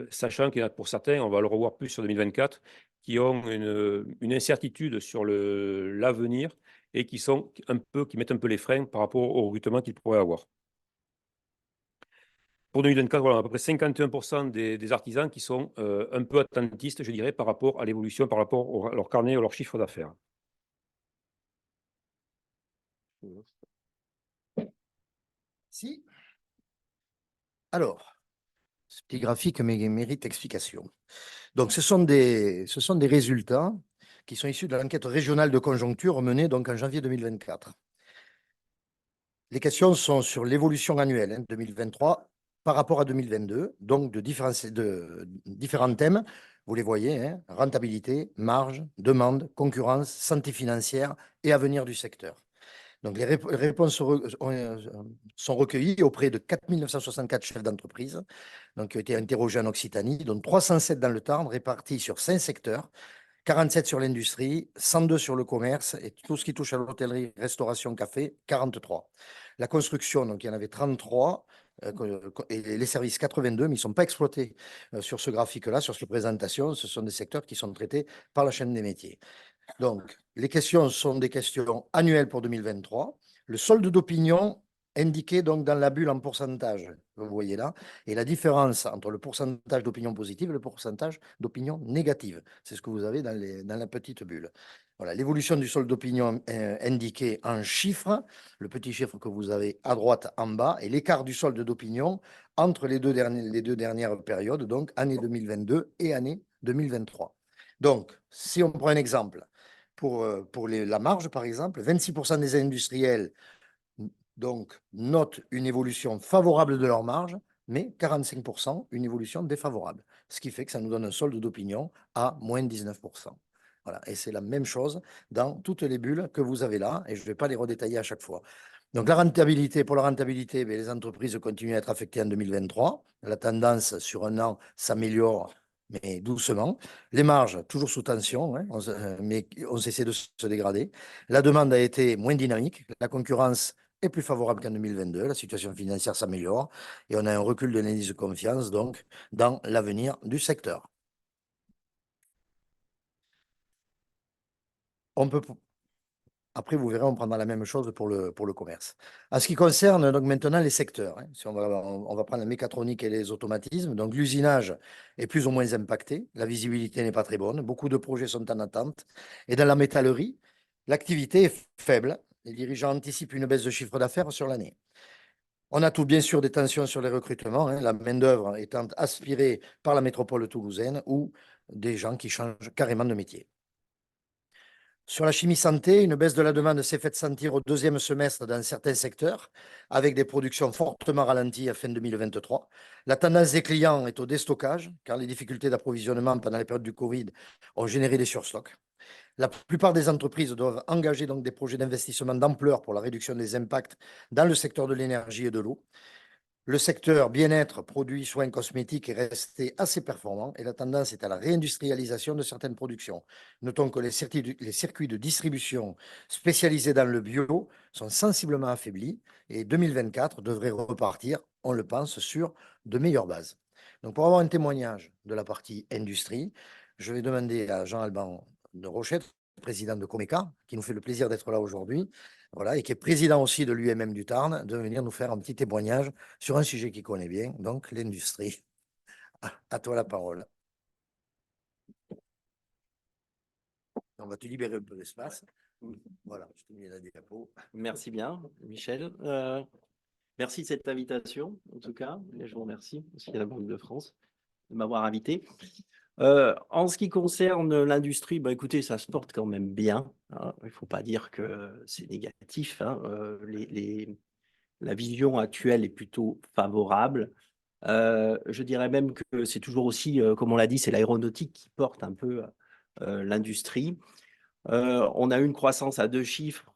Sachant qu'il y en a pour certains, on va le revoir plus sur 2024, qui ont une incertitude sur l'avenir et qui mettent un peu les freins par rapport au recrutement qu'ils pourraient avoir. Pour 2024, voilà, à peu près 51% des artisans qui sont un peu attentistes, je dirais, par rapport à l'évolution, par rapport à leur carnet ou leur chiffre d'affaires. Si. Alors, ce petit graphique mérite explication. Donc, ce sont des résultats qui sont issus de l'enquête régionale de conjoncture menée donc en janvier 2024. Les questions sont sur l'évolution annuelle 2023 par rapport à 2022, donc de différents thèmes. Vous les voyez, rentabilité, marge, demande, concurrence, santé financière et avenir du secteur. Donc, les réponses sont recueillies auprès de 4 964 chefs d'entreprise qui ont été interrogés en Occitanie, dont 307 dans le Tarn, répartis sur 5 secteurs, 47 sur l'industrie, 102 sur le commerce et tout ce qui touche à l'hôtellerie, restauration, café, 43. La construction, donc il y en avait 33 et les services 82, mais ils ne sont pas exploités sur ce graphique-là, sur cette présentation. Ce sont des secteurs qui sont traités par la chaîne des métiers. Donc, les questions sont des questions annuelles pour 2023. Le solde d'opinion indiqué donc dans la bulle en pourcentage, vous voyez là, et la différence entre le pourcentage d'opinion positive et le pourcentage d'opinion négative. C'est ce que vous avez dans la petite bulle. Voilà, l'évolution du solde d'opinion indiqué en chiffres, le petit chiffre que vous avez à droite en bas, et l'écart du solde d'opinion entre les deux dernières périodes, donc année 2022 et année 2023. Donc, si on prend un exemple, pour la marge, par exemple, 26% des industriels donc, notent une évolution favorable de leur marge, mais 45% une évolution défavorable. Ce qui fait que ça nous donne un solde d'opinion à moins 19%. Voilà. Et c'est la même chose dans toutes les bulles que vous avez là, et je ne vais pas les redétailler à chaque fois. Donc, pour la rentabilité, les entreprises continuent à être affectées en 2023. La tendance sur un an s'améliore, mais doucement. Les marges, toujours sous tension, mais ont cessé de se dégrader. La demande a été moins dynamique. La concurrence est plus favorable qu'en 2022. La situation financière s'améliore et on a un recul de l'indice de confiance donc dans l'avenir du secteur. Après, vous verrez, on prendra la même chose pour le commerce. En ce qui concerne donc maintenant les secteurs, si on va prendre la mécatronique et les automatismes, donc l'usinage est plus ou moins impacté, la visibilité n'est pas très bonne, beaucoup de projets sont en attente. Et dans la métallerie, l'activité est faible. Les dirigeants anticipent une baisse de chiffre d'affaires sur l'année. On a tout bien sûr des tensions sur les recrutements, la main-d'œuvre étant aspirée par la métropole toulousaine ou des gens qui changent carrément de métier. Sur la chimie santé, une baisse de la demande s'est faite sentir au deuxième semestre dans certains secteurs, avec des productions fortement ralenties à fin 2023. La tendance des clients est au déstockage, car les difficultés d'approvisionnement pendant la période du Covid ont généré des surstocks. La plupart des entreprises doivent engager donc des projets d'investissement d'ampleur pour la réduction des impacts dans le secteur de l'énergie et de l'eau. Le secteur bien-être, produits, soins cosmétiques est resté assez performant et la tendance est à la réindustrialisation de certaines productions. Notons que les circuits de distribution spécialisés dans le bio sont sensiblement affaiblis et 2024 devrait repartir, on le pense, sur de meilleures bases. Donc, pour avoir un témoignage de la partie industrie, je vais demander à Jean-Alban de Rochette, président de Comeca, qui nous fait le plaisir d'être là aujourd'hui, voilà, et qui est président aussi de l'UMM du Tarn, de venir nous faire un petit témoignage sur un sujet qu'il connaît bien, donc l'industrie. À toi la parole. On va te libérer un peu d'espace. Voilà, je te mets la diapo. Merci bien, Michel. Merci de cette invitation, en tout cas. Et je vous remercie aussi à la Banque de France de m'avoir invité. En ce qui concerne l'industrie, écoutez, ça se porte quand même bien. Hein. Il ne faut pas dire que c'est négatif. Hein. La vision actuelle est plutôt favorable. Je dirais même que c'est toujours aussi, comme on l'a dit, c'est l'aéronautique qui porte un peu l'industrie. On a eu une croissance à 2 chiffres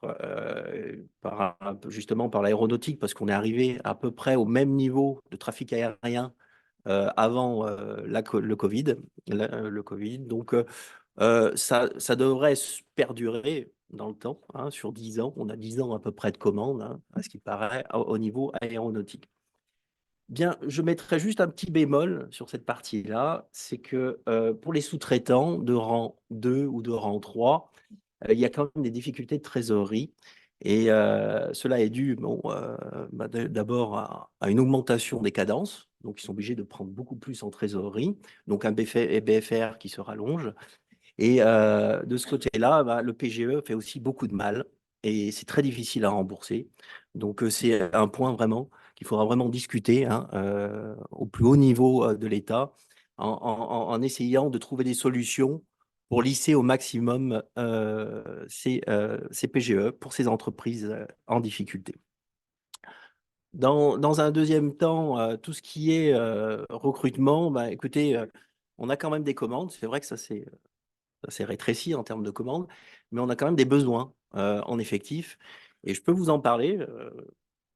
justement par l'aéronautique parce qu'on est arrivé à peu près au même niveau de trafic aérien avant le Covid. Donc, Ça devrait perdurer dans le temps, hein, sur 10 ans. On a 10 ans à peu près de commandes, hein, à ce qui paraît, au niveau aéronautique. Bien, je mettrai juste un petit bémol sur cette partie-là, c'est que pour les sous-traitants de rang 2 ou de rang 3, il y a quand même des difficultés de trésorerie. Et cela est dû d'abord à une augmentation des cadences. Donc, ils sont obligés de prendre beaucoup plus en trésorerie. Donc, un BFR qui se rallonge. Et de ce côté-là, le PGE fait aussi beaucoup de mal et c'est très difficile à rembourser. Donc, c'est un point vraiment qu'il faudra vraiment discuter, hein, au plus haut niveau de l'État en essayant de trouver des solutions pour lisser au maximum ces PGE pour ces entreprises en difficulté. Dans un deuxième temps, tout ce qui est recrutement, écoutez, on a quand même des commandes. C'est vrai que ça s'est rétréci en termes de commandes, mais on a quand même des besoins en effectifs. Et je peux vous en parler.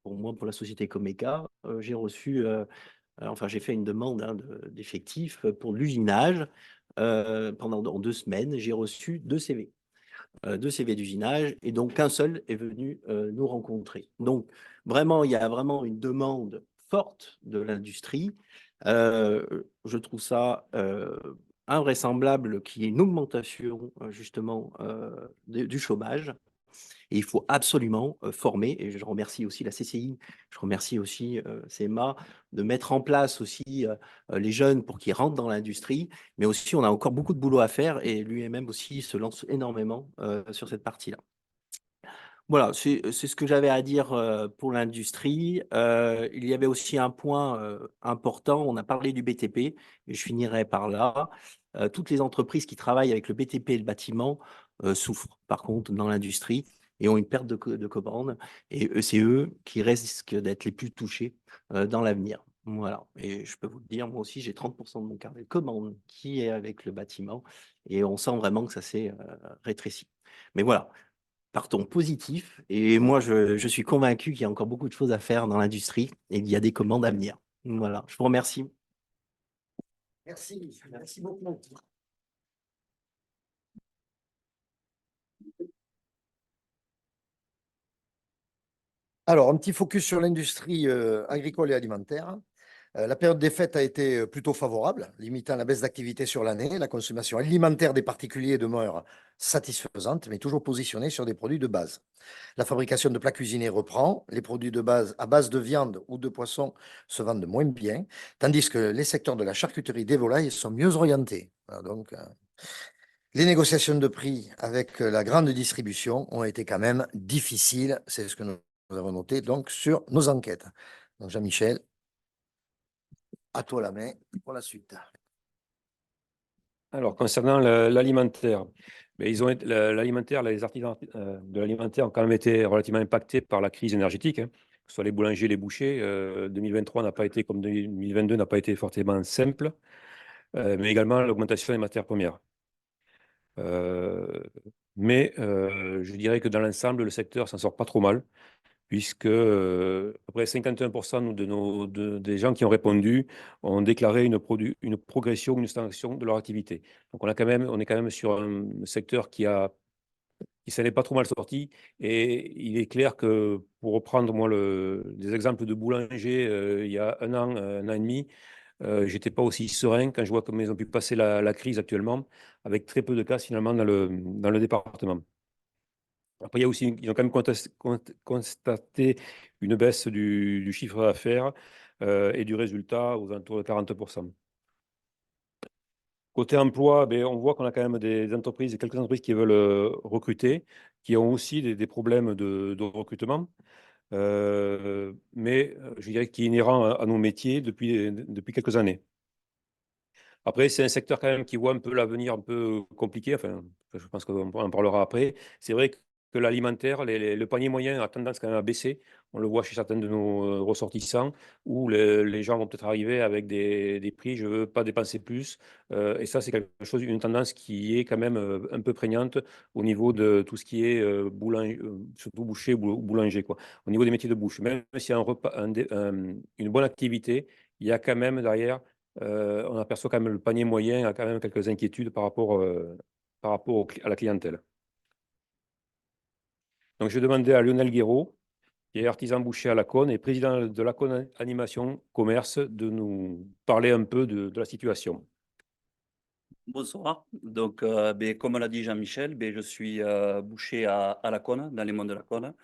Pour moi, pour la société Comeca, j'ai reçu, enfin, j'ai fait une demande, hein, d'effectifs pour l'usinage. Pendant 2 semaines, j'ai reçu 2 CV. 2 CV d'usinage, et donc qu'un seul est venu nous rencontrer. Donc, vraiment, il y a vraiment une demande forte de l'industrie. Je trouve ça invraisemblable qu'il y ait une augmentation justement du chômage. Et il faut absolument former, et je remercie aussi la CCI, je remercie aussi CMA, de mettre en place aussi les jeunes pour qu'ils rentrent dans l'industrie, mais aussi on a encore beaucoup de boulot à faire, et lui-même aussi se lance énormément sur cette partie-là. Voilà, c'est ce que j'avais à dire pour l'industrie. Il y avait aussi un point important, on a parlé du BTP, et je finirai par là. Toutes les entreprises qui travaillent avec le BTP et le bâtiment souffrent, par contre, dans l'industrie, et ont une perte de commandes, et c'est eux qui risquent d'être les plus touchés dans l'avenir. Voilà, et je peux vous le dire, moi aussi, j'ai 30% de mon carnet de commandes qui est avec le bâtiment, et on sent vraiment que ça s'est rétréci. Mais voilà, partons positif. Et moi, je suis convaincu qu'il y a encore beaucoup de choses à faire dans l'industrie et qu'il y a des commandes à venir. Voilà, je vous remercie. Merci beaucoup. Alors, un petit focus sur l'industrie agricole et alimentaire. La période des fêtes a été plutôt favorable, limitant la baisse d'activité sur l'année. La consommation alimentaire des particuliers demeure satisfaisante, mais toujours positionnée sur des produits de base. La fabrication de plats cuisinés reprend. Les produits de base à base de viande ou de poisson se vendent moins bien, tandis que les secteurs de la charcuterie des volailles sont mieux orientés. Voilà, donc, les négociations de prix avec la grande distribution ont été quand même difficiles. C'est ce que nous avons noté donc sur nos enquêtes. Donc, Jean-Michel, à toi la main pour la suite. Alors, concernant l'alimentaire, l'alimentaire, les artisans de l'alimentaire ont quand même été relativement impactés par la crise énergétique, hein, que ce soit les boulangers, les bouchers. 2023 n'a pas été, comme 2022, n'a pas été forcément simple, mais également l'augmentation des matières premières. Je dirais que dans l'ensemble, le secteur s'en sort pas trop mal, puisque à peu près 51% des gens qui ont répondu ont déclaré une progression, une stagnation de leur activité. Donc on est quand même sur un secteur qui s'en est pas trop mal sorti. Et il est clair que, pour reprendre moi des exemples de boulanger, il y a un an et demi, j'étais pas aussi serein quand je vois comment ils ont pu passer la crise actuellement, avec très peu de cas finalement dans le département. Après, ils ont quand même constaté une baisse du chiffre d'affaires et du résultat aux alentours de 40%. Côté emploi, ben, on voit qu'on a quand même quelques entreprises qui veulent recruter, qui ont aussi des problèmes de recrutement, je dirais qui est inhérent à nos métiers depuis quelques années. Après, c'est un secteur quand même qui voit un peu l'avenir un peu compliqué. Enfin, je pense qu'on en parlera après. C'est vrai que l'alimentaire, le panier moyen a tendance quand même à baisser. On le voit chez certains de nos ressortissants, où les gens vont peut-être arriver avec des prix, je ne veux pas dépenser plus. Et ça, c'est quelque chose, une tendance qui est quand même un peu prégnante au niveau de tout ce qui est surtout boucher ou boulanger, quoi. Au niveau des métiers de bouche. Même s'il y a une bonne activité, il y a quand même derrière, on aperçoit quand même le panier moyen a quand même quelques inquiétudes par rapport par rapport à la clientèle. Donc, je vais demander à Lionel Guéraud, qui est artisan boucher à Laconne et président de Laconne Animation Commerce, de nous parler un peu de la situation. Bonsoir. Donc, comme l'a dit Jean-Michel, je suis boucher à Laconne, dans les monts de Laconne,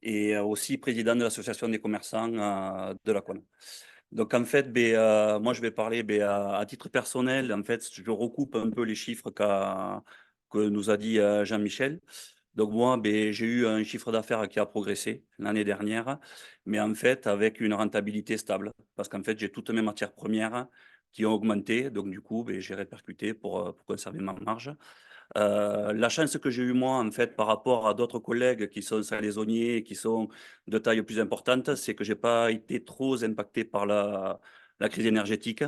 et aussi président de l'association des commerçants de Laconne. Donc, en fait, moi, je vais parler à titre personnel. En fait, je recoupe un peu les chiffres que nous a dit Jean-Michel. Donc, moi, j'ai eu un chiffre d'affaires qui a progressé l'année dernière, mais en fait, avec une rentabilité stable. Parce qu'en fait, j'ai toutes mes matières premières qui ont augmenté. Donc, du coup, j'ai répercuté pour conserver ma marge. La chance que j'ai eue, moi, en fait, par rapport à d'autres collègues qui sont saisonniers et qui sont de taille plus importante, c'est que je n'ai pas été trop impacté par la crise énergétique.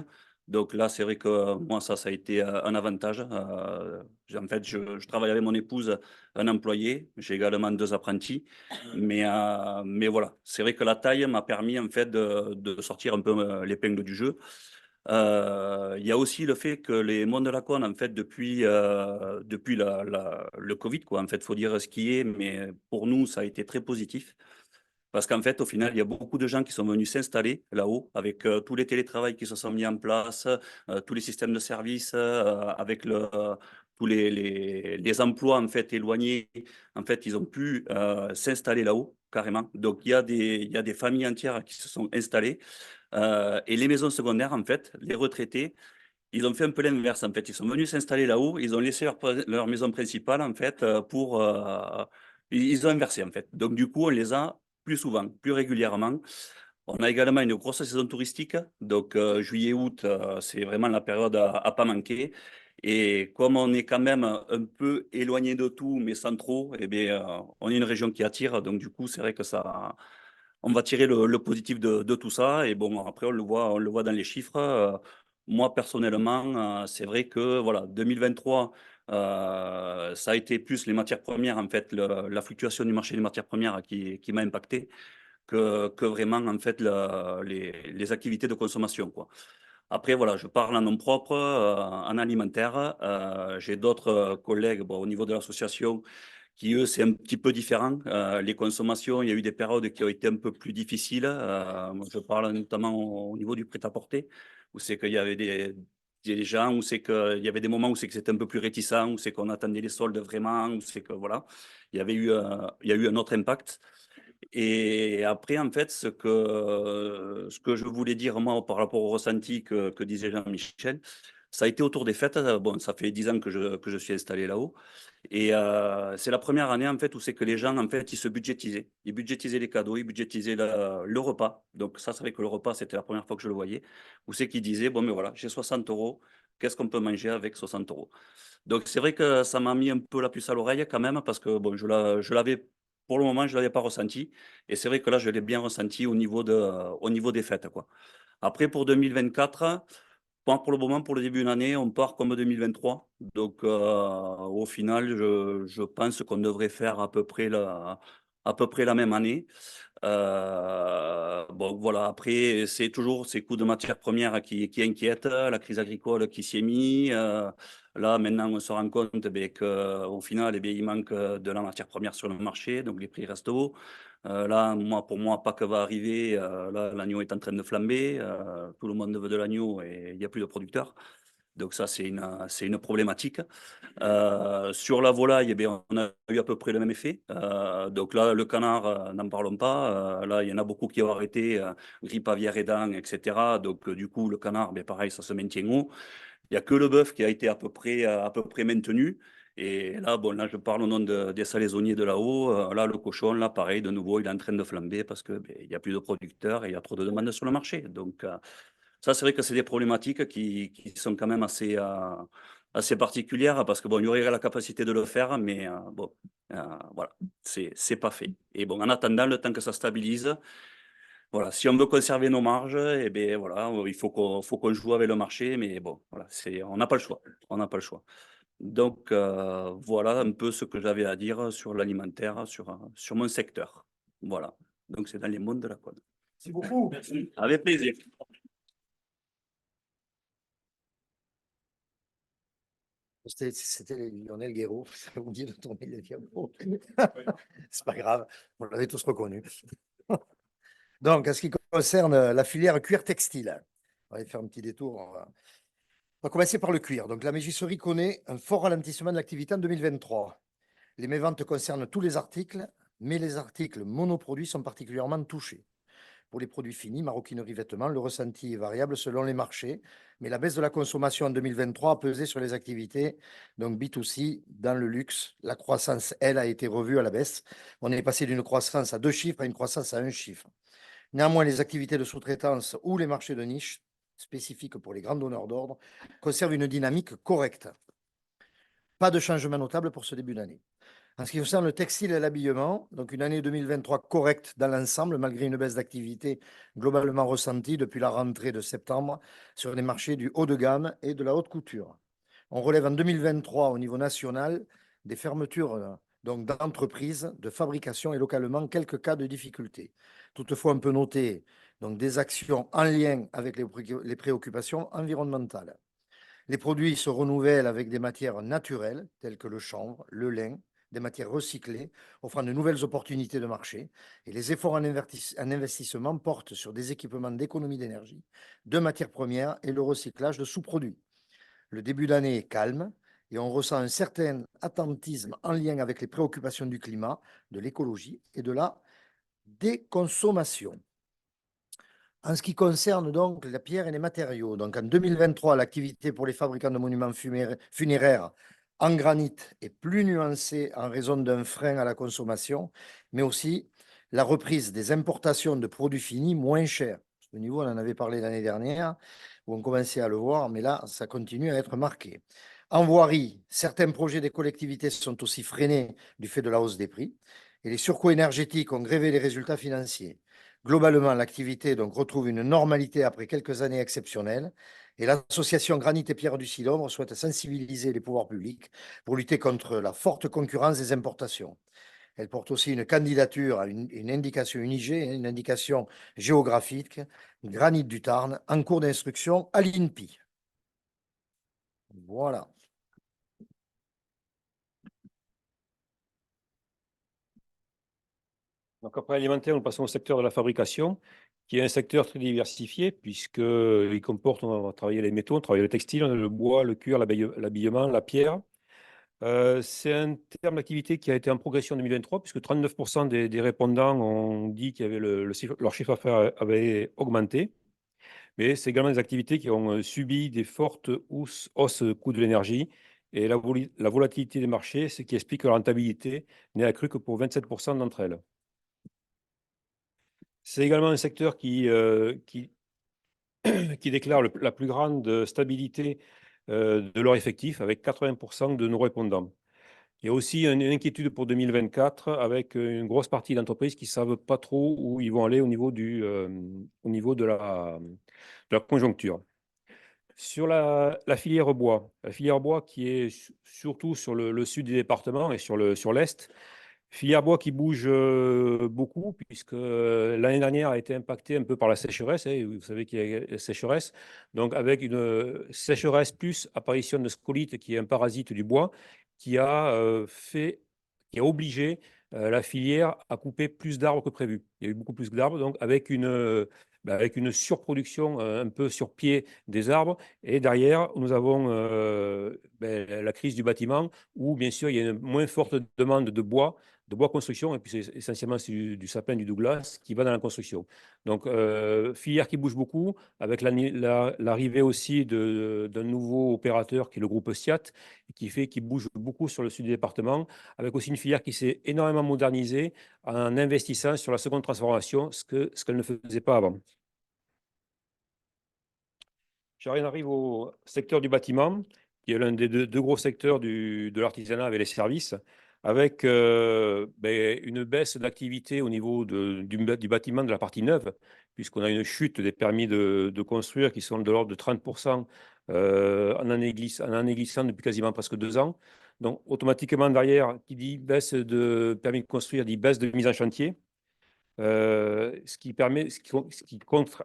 Donc là, c'est vrai que moi, ça a été un avantage. En fait, je travaille avec mon épouse, un employé. J'ai également 2 apprentis. Mais voilà, c'est vrai que la taille m'a permis, en fait, de sortir un peu l'épingle du jeu. Il y a aussi le fait que les monts de Laconne, en fait, depuis le Covid, quoi, en fait, faut dire ce qui est, mais pour nous, ça a été très positif. Parce qu'en fait, au final, il y a beaucoup de gens qui sont venus s'installer là-haut avec tous les télétravails qui se sont mis en place, tous les systèmes de services, avec tous les emplois en fait éloignés. En fait, ils ont pu s'installer là-haut carrément. Donc, il y a des familles entières qui se sont installées. Et les maisons secondaires, en fait, les retraités, ils ont fait un peu l'inverse. En fait, ils sont venus s'installer là-haut. Ils ont laissé leur maison principale, en fait, ils ont inversé, en fait. Donc, du coup, on les a plus souvent, plus régulièrement. On a également une grosse saison touristique. Donc, juillet, août, c'est vraiment la période à pas manquer. Et comme on est quand même un peu éloigné de tout, mais sans trop, on est une région qui attire. Donc, du coup, c'est vrai que ça, on va tirer le positif de tout ça. Et bon, après, on le voit dans les chiffres. Moi, personnellement, c'est vrai que voilà, 2023, ça a été plus les matières premières, en fait, la fluctuation du marché des matières premières qui m'a impacté que vraiment, en fait, les activités de consommation, quoi. Après, voilà, je parle en nom propre, en alimentaire. J'ai d'autres collègues au niveau de l'association qui, eux, c'est un petit peu différent. Les consommations, il y a eu des périodes qui ont été un peu plus difficiles. Moi, je parle notamment au niveau du prêt-à-porter, où c'est qu'il y avait des gens, où c'est qu'il y avait des moments où c'est que c'était un peu plus réticent, où c'est qu'on attendait les soldes vraiment, où c'est que, voilà, il y a eu un autre impact. Et après, en fait, ce que je voulais dire, moi, par rapport au ressenti que disait Jean-Michel, ça a été autour des fêtes. Bon, ça fait 10 ans que je suis installé là-haut. Et c'est la première année, en fait, où c'est que les gens, en fait, ils se budgétisaient. Ils budgétisaient les cadeaux, ils budgétisaient le repas. Donc ça, c'est vrai que le repas, c'était la première fois que je le voyais. Où c'est qu'ils disaient, bon, mais voilà, j'ai 60 euros. Qu'est-ce qu'on peut manger avec 60 euros? Donc c'est vrai que ça m'a mis un peu la puce à l'oreille quand même, parce que bon, je l'avais, pour le moment, je ne l'avais pas ressenti. Et c'est vrai que là, je l'ai bien ressenti au niveau des fêtes, quoi. Après, pour 2024, bon, pour le moment, pour le début d'année, on part comme 2023. Donc, au final, je pense qu'on devrait faire à peu près la même année. Bon, voilà, après, c'est toujours ces coûts de matières premières qui inquiètent, la crise agricole qui s'y est mise. Là, maintenant, on se rend compte qu'au final, il manque de la matière première sur le marché, donc les prix restent hauts. Là, pour moi, Pâques va arriver. Là, l'agneau est en train de flamber. Tout le monde veut de l'agneau et il n'y a plus de producteurs. Donc ça, c'est une problématique. Sur la volaille, on a eu à peu près le même effet. Donc là, le canard, n'en parlons pas. Là, il y en a beaucoup qui ont arrêté, grippe aviaire et dents, etc. Donc du coup, le canard, pareil, ça se maintient haut. Il n'y a que le bœuf qui a été à peu près maintenu. Et là, bon, là, je parle au nom des salaisonniers de là-haut. Là, le cochon, là, pareil, de nouveau, il est en train de flamber parce que il n'y a plus de producteurs et il y a trop de demandes sur le marché. Donc, ça, c'est vrai que c'est des problématiques qui sont quand même assez particulières parce que bon, il y aurait la capacité de le faire, mais bon, voilà, c'est pas fait. Et bon, en attendant, le temps que ça stabilise, voilà, si on veut conserver nos marges, eh bien voilà, faut qu'on joue avec le marché, mais bon, voilà, on n'a pas le choix, on n'a pas le choix. Donc voilà un peu ce que j'avais à dire sur l'alimentaire, sur mon secteur. Voilà. Donc c'est dans les mondes de la code. Merci beaucoup. Merci. Avec plaisir. C'était Lionel Guéraud. J'avais oublié de tourner les diapos. C'est pas grave, on l'avait tous reconnu. Donc, en ce qui concerne la filière cuir textile, on va aller faire un petit détour. On va commencer par le cuir. Donc, la mégisserie connaît un fort ralentissement de l'activité en 2023. Les méventes concernent tous les articles, mais les articles monoproduits sont particulièrement touchés. Pour les produits finis, maroquinerie, vêtements, le ressenti est variable selon les marchés, mais la baisse de la consommation en 2023 a pesé sur les activités, donc B2C, dans le luxe. La croissance, elle, a été revue à la baisse. On est passé d'une croissance à 2 chiffres à une croissance à 1 chiffre. Néanmoins, les activités de sous-traitance ou les marchés de niche, spécifiques pour les grands donneurs d'ordre, conservent une dynamique correcte. Pas de changement notable pour ce début d'année. En ce qui concerne le textile et l'habillement, donc une année 2023 correcte dans l'ensemble, malgré une baisse d'activité globalement ressentie depuis la rentrée de septembre sur les marchés du haut de gamme et de la haute couture. On relève en 2023 au niveau national des fermetures donc d'entreprises, de fabrication et localement quelques cas de difficultés. Toutefois, on peut noter donc des actions en lien avec les préoccupations environnementales. Les produits se renouvellent avec des matières naturelles telles que le chanvre, le lin, des matières recyclées, offrant de nouvelles opportunités de marché. Et les efforts en investissement portent sur des équipements d'économie d'énergie, de matières premières et le recyclage de sous-produits. Le début d'année est calme et on ressent un certain attentisme en lien avec les préoccupations du climat, de l'écologie et de la déconsommation. En ce qui concerne donc la pierre et les matériaux, donc en 2023, l'activité pour les fabricants de monuments funéraires en granit est plus nuancée en raison d'un frein à la consommation, mais aussi la reprise des importations de produits finis moins chers. À ce niveau, on en avait parlé l'année dernière, où on commençait à le voir, mais là, ça continue à être marqué. En voirie, certains projets des collectivités sont aussi freinés du fait de la hausse des prix, et les surcoûts énergétiques ont grévé les résultats financiers. Globalement, l'activité donc retrouve une normalité après quelques années exceptionnelles et l'association Granit et Pierre du Silombre souhaite sensibiliser les pouvoirs publics pour lutter contre la forte concurrence des importations. Elle porte aussi une candidature à une indication, une IG, une indication géographique, Granit du Tarn, en cours d'instruction à l'INPI. Voilà. Donc après l'alimentaire, nous passons au secteur de la fabrication, qui est un secteur très diversifié, puisqu'il comporte, on va travailler les métaux, on travaille le textile, le bois, le cuir, l'habillement, la pierre. C'est un terme d'activité qui a été en progression en 2023, puisque 39% des répondants ont dit que leur chiffre d'affaires avait augmenté. Mais c'est également des activités qui ont subi des fortes hausses coûts de l'énergie. Et la volatilité des marchés, ce qui explique que la rentabilité n'est accrue que pour 27% d'entre elles. C'est également un secteur qui déclare la plus grande stabilité de leur effectif, avec 80% de nos répondants. Il y a aussi une inquiétude pour 2024, avec une grosse partie d'entreprises qui ne savent pas trop où ils vont aller au niveau de la conjoncture. Sur la filière bois, qui est surtout sur le sud des départements et sur l'est, filière bois qui bouge beaucoup, puisque l'année dernière a été impactée un peu par la sécheresse. Vous savez qu'il y a la sécheresse. Donc, avec une sécheresse plus apparition de scolyte, qui est un parasite du bois, qui a obligé la filière à couper plus d'arbres que prévu. Il y a eu beaucoup plus d'arbres, donc avec une surproduction un peu sur pied des arbres. Et derrière, nous avons la crise du bâtiment, où bien sûr, il y a une moins forte demande de bois construction, et puis c'est essentiellement du sapin, du Douglas, qui va dans la construction. Donc, filière qui bouge beaucoup, avec l'arrivée aussi d'un nouveau opérateur qui est le groupe SIAT, qui bouge beaucoup sur le sud du département, avec aussi une filière qui s'est énormément modernisée en investissant sur la seconde transformation, ce qu'elle ne faisait pas avant. J'en arrive au secteur du bâtiment, qui est l'un des deux gros secteurs de l'artisanat avec les services, avec une baisse d'activité au niveau du bâtiment de la partie neuve, puisqu'on a une chute des permis de construire qui sont de l'ordre de 30% en année glissante depuis quasiment presque 2 ans. Donc, automatiquement, derrière, qui dit baisse de permis de construire, dit baisse de mise en chantier. Ce qui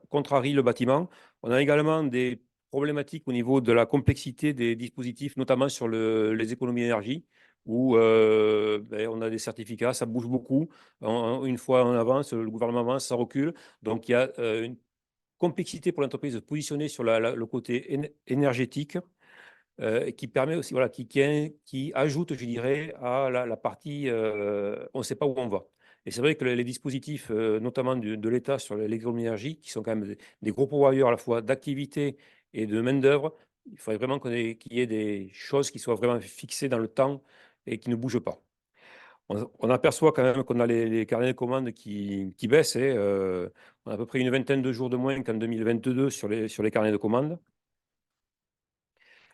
contrarie le bâtiment. On a également des problématique au niveau de la complexité des dispositifs, notamment sur les économies d'énergie, où on a des certificats, ça bouge beaucoup. Une fois on avance, le gouvernement avance, ça recule. Donc il y a une complexité pour l'entreprise de se positionner sur le côté énergétique, qui permet aussi, voilà, qui ajoute, je dirais, à la partie on ne sait pas où on va. Et c'est vrai que les dispositifs, notamment de l'État sur l'électroménager, qui sont quand même des gros pourvoyeurs à la fois d'activité et de main-d'œuvre, il faudrait vraiment qu'il y ait des choses qui soient vraiment fixées dans le temps et qui ne bougent pas. On aperçoit quand même qu'on a les carnets de commandes qui baissent, hein, on a à peu près une vingtaine de jours de moins qu'en 2022 sur les carnets de commandes.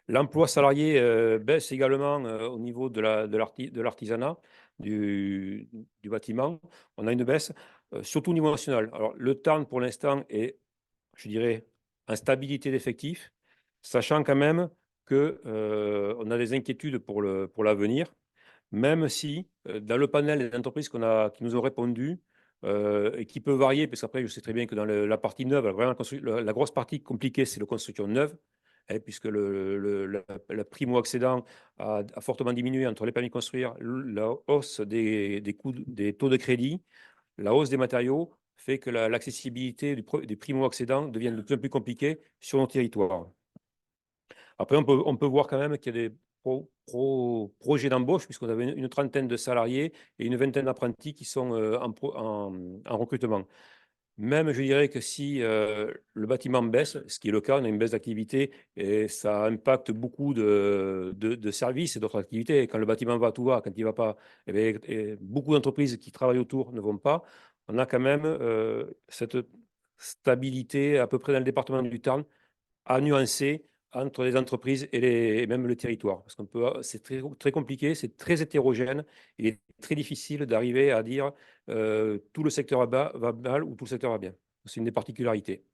L'emploi salarié baisse également au niveau de l'artisanat, du bâtiment. On a une baisse, surtout au niveau national. Alors, le TAN, pour l'instant, est, je dirais, en stabilité d'effectifs, sachant quand même qu'on a des inquiétudes pour l'avenir, même si dans le panel des entreprises qui nous ont répondu, et qui peut varier, parce qu'après, je sais très bien que dans la partie neuve, vraiment, la grosse partie compliquée, c'est la construction neuve, hein, puisque la primo-accédant a fortement diminué entre les permis de construire, la hausse des coûts, des taux de crédit, la hausse des matériaux fait que l'accessibilité des primo-accédants devient de plus en plus compliquée sur nos territoires. Après, on peut voir quand même qu'il y a des projets d'embauche, puisqu'on avait une trentaine de salariés et une vingtaine d'apprentis qui sont en recrutement. Même, je dirais que si le bâtiment baisse, ce qui est le cas, on a une baisse d'activité et ça impacte beaucoup de services et d'autres activités. Quand le bâtiment va, tout va. Quand il ne va pas, eh bien, beaucoup d'entreprises qui travaillent autour ne vont pas. On a quand même cette stabilité à peu près dans le département du Tarn à nuancer entre les entreprises et même le territoire. Parce c'est très, très compliqué, c'est très hétérogène. Il est très difficile d'arriver à dire tout le secteur va mal ou tout le secteur va bien. C'est une des particularités.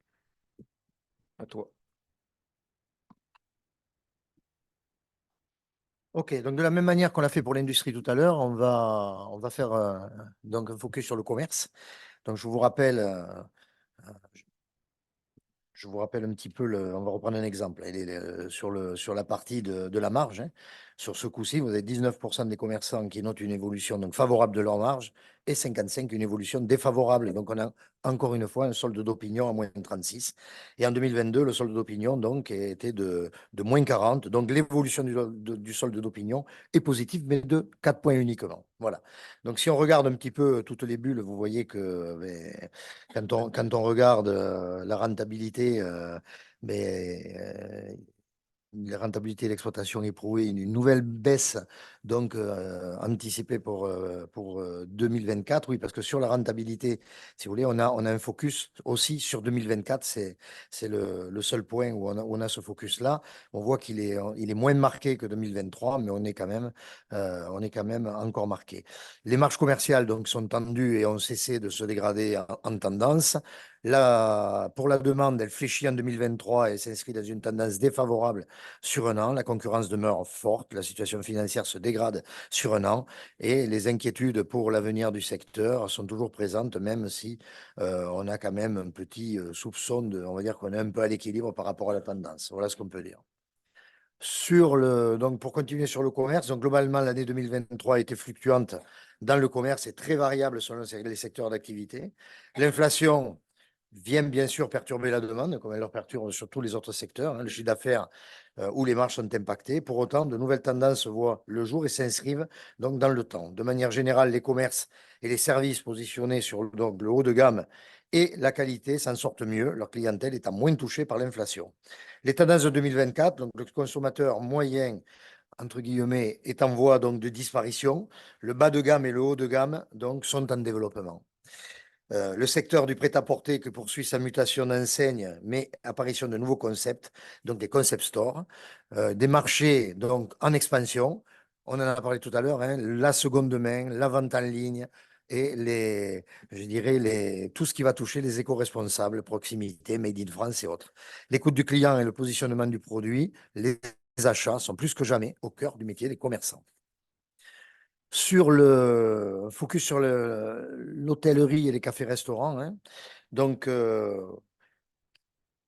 À toi. Ok, donc de la même manière qu'on l'a fait pour l'industrie tout à l'heure, on va faire donc un focus sur le commerce. Donc je vous rappelle un petit peu, on va reprendre un exemple. Sur la partie de la marge, hein. Sur ce coup-ci, vous avez 19% des commerçants qui notent une évolution donc favorable de leur marge et 55% une évolution défavorable. Donc, on a encore une fois un solde d'opinion à moins 36. Et en 2022, le solde d'opinion donc était de moins 40. Donc, l'évolution du solde d'opinion est positive, mais de 4 points uniquement. Voilà. Donc, si on regarde un petit peu toutes les bulles, vous voyez que quand on regarde la rentabilité, la rentabilité d'exploitation éprouvée, une nouvelle baisse donc anticipée pour 2024. Oui, parce que sur la rentabilité, si vous voulez, on a un focus aussi sur 2024. C'est le seul point où on a ce focus-là. On voit qu'il est moins marqué que 2023, mais on est quand même encore marqué. Les marges commerciales donc, sont tendues et ont cessé de se dégrader en tendance. Là, pour la demande, elle fléchit en 2023 et s'inscrit dans une tendance défavorable sur un an. La concurrence demeure forte, la situation financière se dégrade sur un an et les inquiétudes pour l'avenir du secteur sont toujours présentes, même si on a quand même un petit soupçon on va dire qu'on est un peu à l'équilibre par rapport à la tendance. Voilà ce qu'on peut dire. Donc pour continuer sur le commerce, donc globalement, l'année 2023 a été fluctuante dans le commerce et très variable selon les secteurs d'activité. L'inflation vient bien sûr perturber la demande, comme elle leur perturbe sur tous les autres secteurs, hein, le chiffre d'affaires où les marges sont impactées. Pour autant, de nouvelles tendances voient le jour et s'inscrivent donc dans le temps. De manière générale, les commerces et les services positionnés sur donc, le haut de gamme et la qualité s'en sortent mieux, leur clientèle étant moins touchée par l'inflation. Les tendances de 2024, donc le consommateur moyen entre guillemets, est en voie donc de disparition. Le bas de gamme et le haut de gamme donc sont en développement. Le secteur du prêt-à-porter que poursuit sa mutation d'enseigne, mais apparition de nouveaux concepts, donc des concept stores, des marchés donc en expansion. On en a parlé tout à l'heure, hein, la seconde main, la vente en ligne et je dirais tout ce qui va toucher les éco-responsables, proximité, made in France et autres. L'écoute du client et le positionnement du produit, les achats sont plus que jamais au cœur du métier des commerçants. Focus sur l'hôtellerie et les cafés-restaurants, hein. Donc,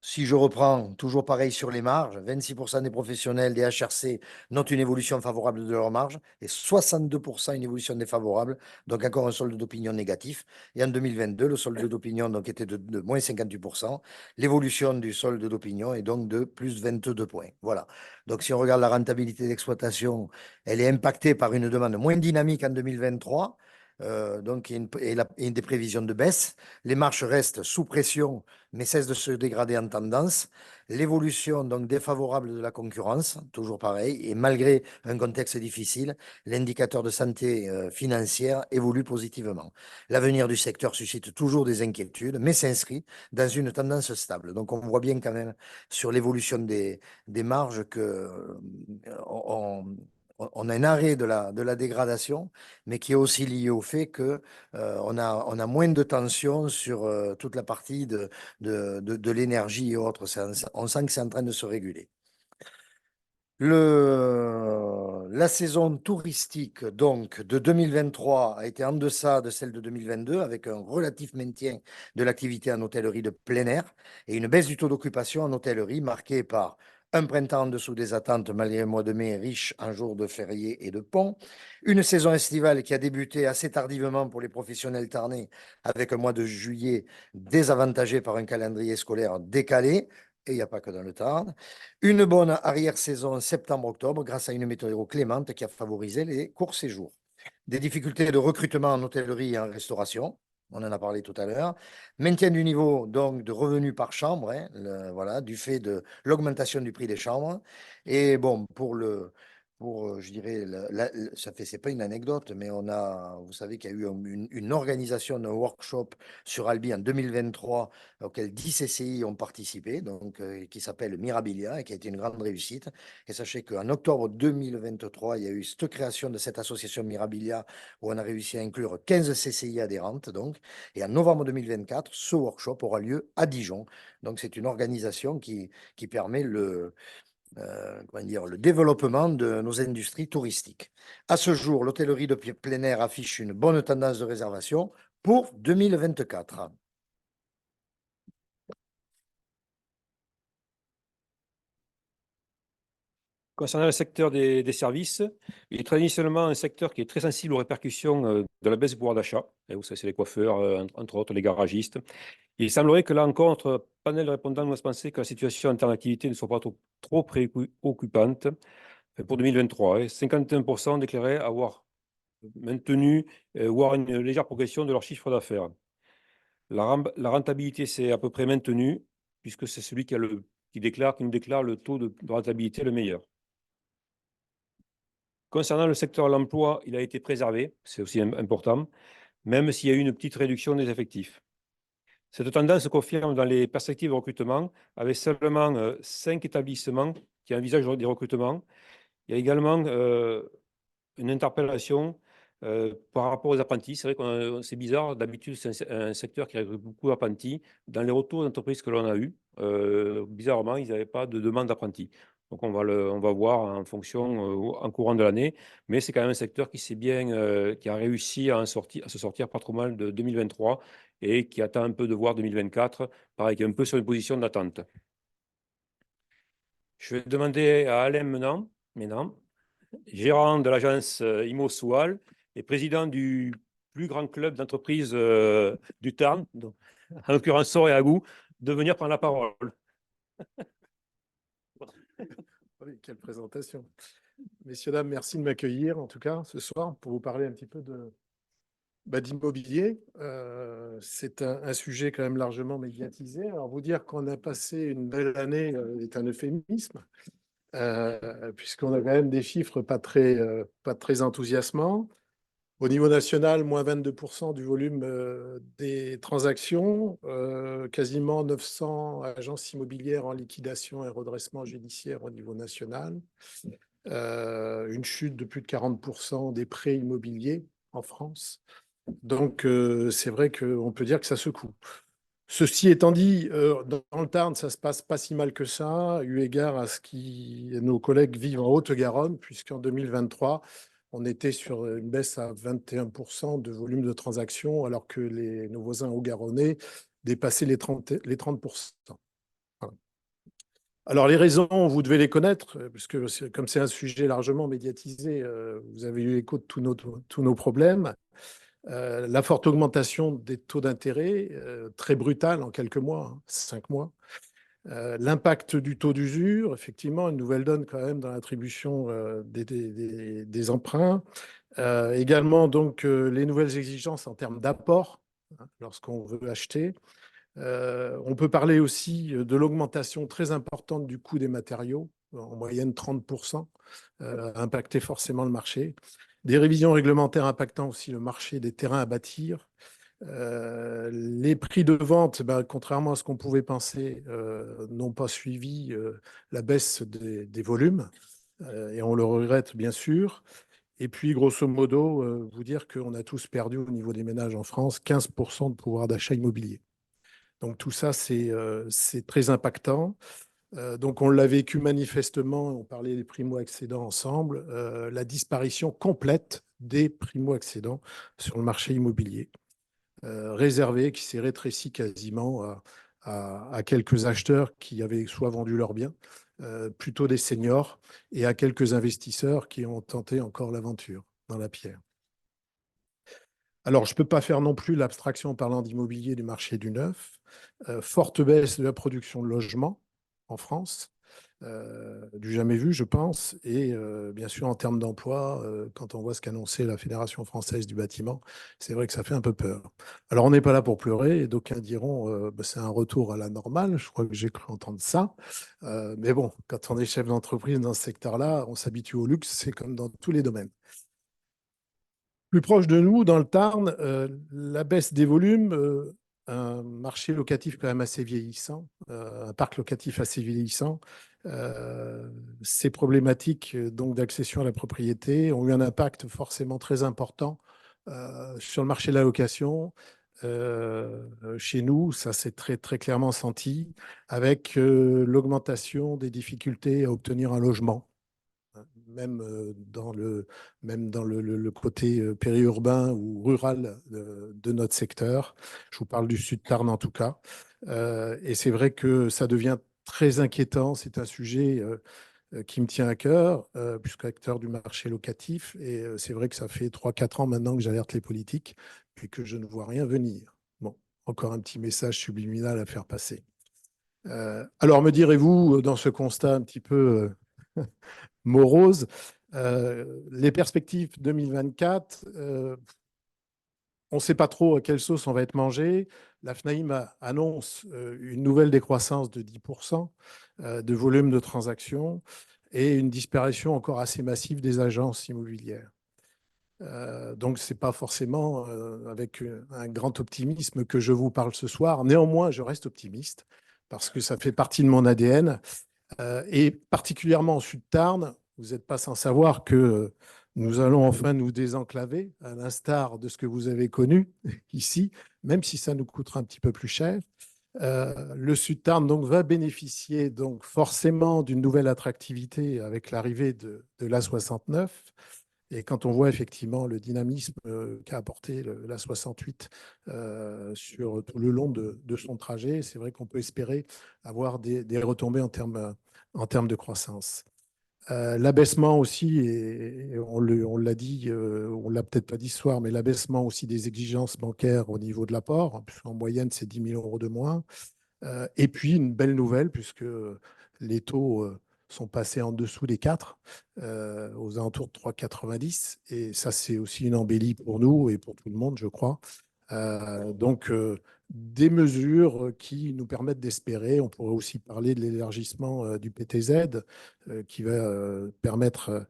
Si je reprends toujours pareil sur les marges, 26% des professionnels des HRC notent une évolution favorable de leurs marges et 62% une évolution défavorable, donc encore un solde d'opinion négatif. Et en 2022, le solde d'opinion donc était de moins 58%. L'évolution du solde d'opinion est donc de plus 22 points. Voilà. Donc si on regarde la rentabilité d'exploitation, elle est impactée par une demande moins dynamique en 2023. Donc, il y a des prévisions de baisse. Les marges restent sous pression, mais cessent de se dégrader en tendance. L'évolution donc défavorable de la concurrence, toujours pareil, et malgré un contexte difficile, l'indicateur de santé financière évolue positivement. L'avenir du secteur suscite toujours des inquiétudes, mais s'inscrit dans une tendance stable. Donc, on voit bien quand même sur l'évolution des marges que on a un arrêt de la dégradation, mais qui est aussi lié au fait que on a moins de tension sur toute la partie de l'énergie et autres. On sent que c'est en train de se réguler. La saison touristique donc, de 2023 a été en deçà de celle de 2022, avec un relatif maintien de l'activité en hôtellerie de plein air et une baisse du taux d'occupation en hôtellerie marquée par un printemps en dessous des attentes malgré un mois de mai riche en jours de fériés et de ponts, une saison estivale qui a débuté assez tardivement pour les professionnels tarnais avec un mois de juillet désavantagé par un calendrier scolaire décalé, et il n'y a pas que dans le Tarn, une bonne arrière-saison septembre-octobre grâce à une météo clémente qui a favorisé les courts séjours. Des difficultés de recrutement en hôtellerie et en restauration, on en a parlé tout à l'heure. Maintien du niveau donc de revenus par chambre, hein, voilà, du fait de l'augmentation du prix des chambres. Et bon, je dirais, c'est pas une anecdote, mais vous savez qu'il y a eu une organisation d'un workshop sur Albi en 2023 auquel 10 CCI ont participé, donc, qui s'appelle Mirabilia et qui a été une grande réussite. Et sachez qu'en octobre 2023, il y a eu cette création de cette association Mirabilia où on a réussi à inclure 15 CCI adhérentes. Donc, et en novembre 2024, ce workshop aura lieu à Dijon. Donc, c'est une organisation qui permet le développement de nos industries touristiques. À ce jour, l'hôtellerie de plein air affiche une bonne tendance de réservation pour 2024. Concernant le secteur des services, il est traditionnellement un secteur qui est très sensible aux répercussions de la baisse du pouvoir d'achat. Et vous savez, c'est les coiffeurs, entre autres les garagistes. Il semblerait que là encore, notre panel de répondants nous laisse penser que la situation en termes d'activité ne soit pas trop préoccupante. Pour 2023, 51% déclaraient avoir maintenu, voire une légère progression de leur chiffre d'affaires. La rentabilité s'est à peu près maintenue, puisque c'est celui qui nous déclare le taux de rentabilité le meilleur. Concernant le secteur de l'emploi, il a été préservé, c'est aussi important, même s'il y a eu une petite réduction des effectifs. Cette tendance se confirme dans les perspectives de recrutement, avec seulement 5 établissements qui envisagent des recrutements. Il y a également une interpellation par rapport aux apprentis. C'est vrai que c'est bizarre, d'habitude c'est un secteur qui recrute beaucoup d'apprentis. Dans les retours d'entreprises que l'on a eus, bizarrement, ils n'avaient pas de demande d'apprentis. Donc on va voir en fonction, en courant de l'année, mais c'est quand même un secteur qui a réussi à se sortir pas trop mal de 2023 et qui attend un peu de voir 2024, pareil, qui est un peu sur une position d'attente. Je vais demander à Alain maintenant, gérant de l'agence Imo Soual et président du plus grand club d'entreprise du Tarn, donc, en l'occurrence Sor et Agou, de venir prendre la parole. Oui, quelle présentation. Messieurs, dames, merci de m'accueillir en tout cas ce soir pour vous parler un petit peu d'immobilier. C'est un sujet quand même largement médiatisé. Alors vous dire qu'on a passé une belle année est un euphémisme, puisqu'on a quand même des chiffres pas très enthousiasmants. Au niveau national, moins 22% du volume des transactions, quasiment 900 agences immobilières en liquidation et redressement judiciaire au niveau national, une chute de plus de 40% des prêts immobiliers en France. Donc, c'est vrai qu'on peut dire que ça secoue. Ceci étant dit, dans le Tarn, ça ne se passe pas si mal que ça, eu égard à ce que nos collègues vivent en Haute-Garonne, puisqu'en 2023, on était sur une baisse à 21% de volume de transactions, alors que nos voisins haut-garonnais dépassaient les 30%. Voilà. Alors, les raisons, vous devez les connaître, puisque comme c'est un sujet largement médiatisé, vous avez eu écho de tous nos problèmes. La forte augmentation des taux d'intérêt, très brutale en quelques mois, 5 mois. L'impact du taux d'usure, effectivement, une nouvelle donne quand même dans l'attribution des emprunts. Également, donc, les nouvelles exigences en termes d'apport, hein, lorsqu'on veut acheter. On peut parler aussi de l'augmentation très importante du coût des matériaux, en moyenne 30%, impacter forcément le marché. Des révisions réglementaires impactant aussi le marché des terrains à bâtir. Les prix de vente, contrairement à ce qu'on pouvait penser, n'ont pas suivi la baisse des volumes, et on le regrette bien sûr. Et puis, grosso modo, vous dire qu'on a tous perdu au niveau des ménages en France 15% de pouvoir d'achat immobilier. Donc tout ça, c'est très impactant. Donc on l'a vécu manifestement, on parlait des primo-accédants ensemble, la disparition complète des primo-accédants sur le marché immobilier, réservé, qui s'est rétréci quasiment à quelques acheteurs qui avaient soit vendu leurs biens, plutôt des seniors, et à quelques investisseurs qui ont tenté encore l'aventure dans la pierre. Alors, je ne peux pas faire non plus l'abstraction en parlant d'immobilier du marché du neuf. Forte baisse de la production de logements en France, du jamais vu, je pense. Et bien sûr, en termes d'emploi, quand on voit ce qu'annonçait la Fédération française du bâtiment, c'est vrai que ça fait un peu peur. Alors, on n'est pas là pour pleurer, et d'aucuns diront c'est un retour à la normale. Je crois que j'ai cru entendre ça. Mais bon, quand on est chef d'entreprise dans ce secteur-là, on s'habitue au luxe, c'est comme dans tous les domaines. Plus proche de nous, dans le Tarn, la baisse des volumes, un marché locatif quand même assez vieillissant, un parc locatif assez vieillissant. Ces problématiques donc d'accession à la propriété ont eu un impact forcément très important sur le marché de la location. Chez nous, ça s'est très, très clairement senti avec l'augmentation des difficultés à obtenir un logement. Même dans le côté périurbain ou rural de notre secteur. Je vous parle du Sud Tarn en tout cas. Et c'est vrai que ça devient très inquiétant. C'est un sujet qui me tient à cœur, puisque acteur du marché locatif. Et c'est vrai que ça fait 3-4 ans maintenant que j'alerte les politiques, puis que je ne vois rien venir. Bon, encore un petit message subliminal à faire passer. Alors, me direz-vous, dans ce constat un petit peu morose, les perspectives 2024, on ne sait pas trop à quelle sauce on va être mangé. La FNAIM annonce une nouvelle décroissance de 10% de volume de transactions et une disparition encore assez massive des agences immobilières. Donc, ce n'est pas forcément avec un grand optimisme que je vous parle ce soir. Néanmoins, je reste optimiste parce que ça fait partie de mon ADN. Et particulièrement en Sud-Tarn, vous n'êtes pas sans savoir que nous allons enfin nous désenclaver, à l'instar de ce que vous avez connu ici, même si ça nous coûtera un petit peu plus cher. Le Sud-Tarn donc, va bénéficier donc, forcément d'une nouvelle attractivité avec l'arrivée de l'A69. Et quand on voit effectivement le dynamisme qu'a apporté l'A68 sur tout le long de son trajet, c'est vrai qu'on peut espérer avoir des retombées en termes de croissance. L'abaissement aussi, et on l'a dit, on ne l'a peut-être pas dit ce soir, mais l'abaissement aussi des exigences bancaires au niveau de l'apport, puisqu'en moyenne, c'est 10 000 € de moins. Et puis, une belle nouvelle, puisque les taux sont passés en dessous des 4, aux alentours de 3,90. Et ça, c'est aussi une embellie pour nous et pour tout le monde, je crois. Donc, des mesures qui nous permettent d'espérer. On pourrait aussi parler de l'élargissement du PTZ qui va permettre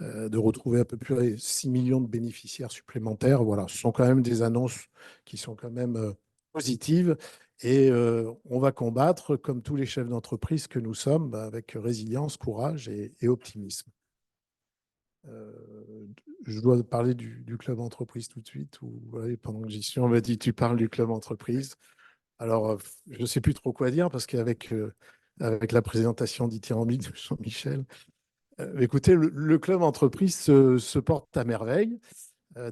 de retrouver à peu près 6 millions de bénéficiaires supplémentaires. Voilà, ce sont quand même des annonces qui sont quand même positives. Et on va combattre, comme tous les chefs d'entreprise que nous sommes, avec résilience, courage et optimisme. Je dois parler du club entreprise tout de suite, ou pendant que j'y suis, on m'a dit tu parles du club entreprise. Alors, je ne sais plus trop quoi dire parce qu'avec avec la présentation dithyrambique de Jean-Michel, écoutez, le club entreprise se porte à merveille.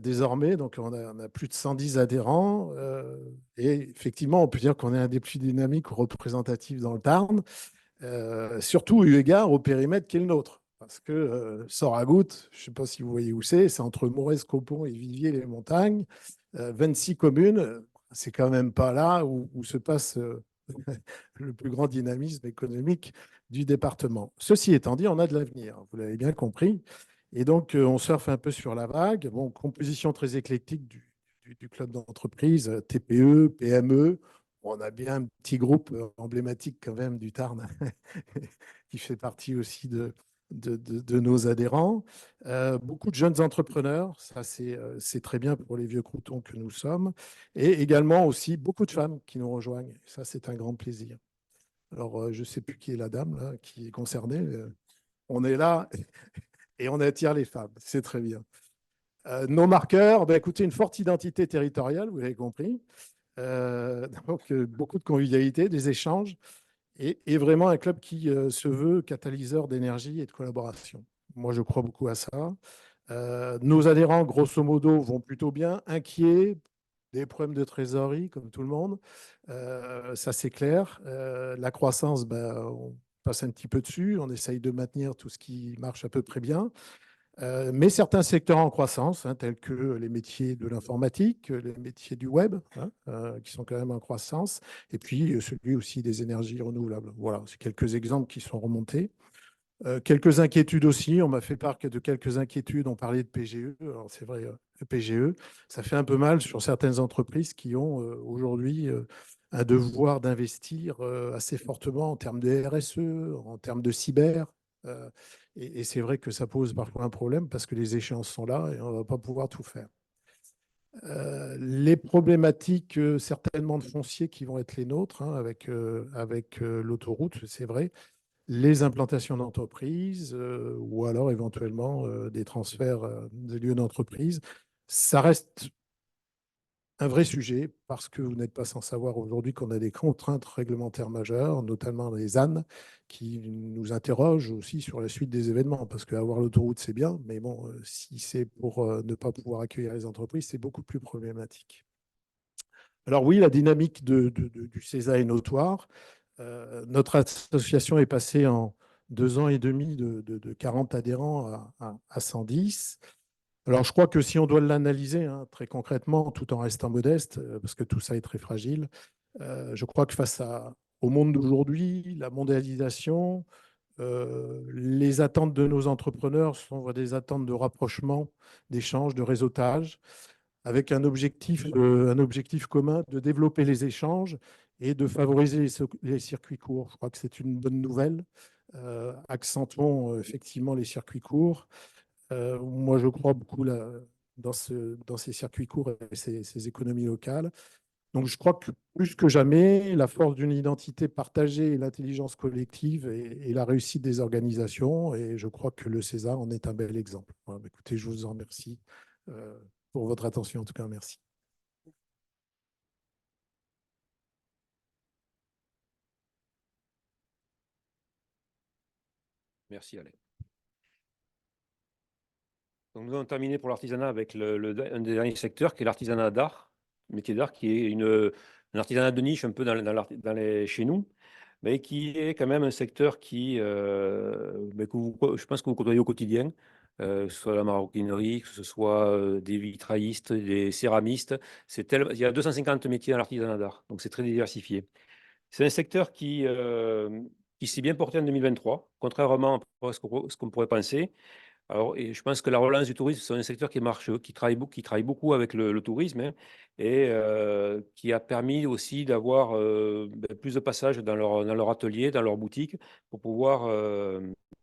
Désormais, donc on a plus de 110 adhérents et effectivement, on peut dire qu'on est un des plus dynamiques ou représentatifs dans le Tarn. surtout eu égard au périmètre qui est le nôtre. Parce que Soragout, je ne sais pas si vous voyez où c'est entre Morez, Copon et Viviers-les-Montagnes, 26 communes, c'est quand même pas là où se passe le plus grand dynamisme économique du département. Ceci étant dit, on a de l'avenir, vous l'avez bien compris. Et donc, on surfe un peu sur la vague. Bon, composition très éclectique du club d'entreprise, TPE, PME. On a bien un petit groupe emblématique quand même du Tarn qui fait partie aussi de nos adhérents. Beaucoup de jeunes entrepreneurs, ça c'est très bien pour les vieux croutons que nous sommes. Et également aussi beaucoup de femmes qui nous rejoignent. Ça, c'est un grand plaisir. Alors, je ne sais plus qui est la dame là, qui est concernée. On est là et on attire les femmes. C'est très bien. Nos marqueurs, ben, écoutez, une forte identité territoriale, vous l'avez compris. Donc, beaucoup de convivialité, des échanges et vraiment un club qui se veut catalyseur d'énergie et de collaboration. Moi, je crois beaucoup à ça. Nos adhérents, grosso modo, vont plutôt bien, inquiets, des problèmes de trésorerie, comme tout le monde. Ça, c'est clair. La croissance, ben, on passe un petit peu dessus. On essaye de maintenir tout ce qui marche à peu près bien. Mais certains secteurs en croissance, hein, tels que les métiers de l'informatique, les métiers du web, hein, qui sont quand même en croissance, et puis celui aussi des énergies renouvelables. Voilà, c'est quelques exemples qui sont remontés. Quelques inquiétudes aussi, on m'a fait part de quelques inquiétudes, on parlait de PGE, alors c'est vrai, le PGE, ça fait un peu mal sur certaines entreprises qui ont aujourd'hui un devoir d'investir assez fortement en termes de RSE, en termes de cyber, et c'est vrai que ça pose parfois un problème parce que les échéances sont là et on ne va pas pouvoir tout faire. Les problématiques certainement de foncier qui vont être les nôtres, hein, avec l'autoroute, c'est vrai, les implantations d'entreprises ou alors éventuellement des transferts de lieux d'entreprise. Ça reste un vrai sujet parce que vous n'êtes pas sans savoir aujourd'hui qu'on a des contraintes réglementaires majeures, notamment les ZAN, qui nous interrogent aussi sur la suite des événements. Parce qu'avoir l'autoroute, c'est bien, mais bon, si c'est pour ne pas pouvoir accueillir les entreprises, c'est beaucoup plus problématique. Alors oui, la dynamique du CESA est notoire. Notre association est passée en 2 ans et demi de 40 adhérents à 110. Alors, je crois que si on doit l'analyser hein, très concrètement, tout en restant modeste, parce que tout ça est très fragile, je crois que face au monde d'aujourd'hui, la mondialisation, les attentes de nos entrepreneurs sont des attentes de rapprochement, d'échange, de réseautage, avec un objectif commun de développer les échanges et de favoriser les circuits courts. Je crois que c'est une bonne nouvelle. Accentuons effectivement les circuits courts. Moi, je crois beaucoup dans ces circuits courts et ces économies locales. Donc, je crois que plus que jamais, la force d'une identité partagée, l'intelligence collective et la réussite des organisations. Et je crois que le César en est un bel exemple. Voilà, écoutez, je vous en remercie pour votre attention. En tout cas, merci. Merci, Alain. Donc, nous avons terminé pour l'artisanat avec un des derniers secteurs qui est l'artisanat d'art, métier d'art qui est un artisanat de niche un peu chez nous, mais qui est quand même un secteur je pense que vous côtoyez au quotidien, que ce soit la maroquinerie, que ce soit des vitraillistes, des céramistes. Il y a 250 métiers dans l'artisanat d'art, donc c'est très diversifié. C'est un secteur qui s'est bien porté en 2023, contrairement à ce qu'on pourrait penser. Alors, et je pense que la relance du tourisme, c'est un secteur qui marche, qui travaille beaucoup avec le tourisme hein, et qui a permis aussi d'avoir plus de passages dans leur atelier, dans leur boutique, pour pouvoir,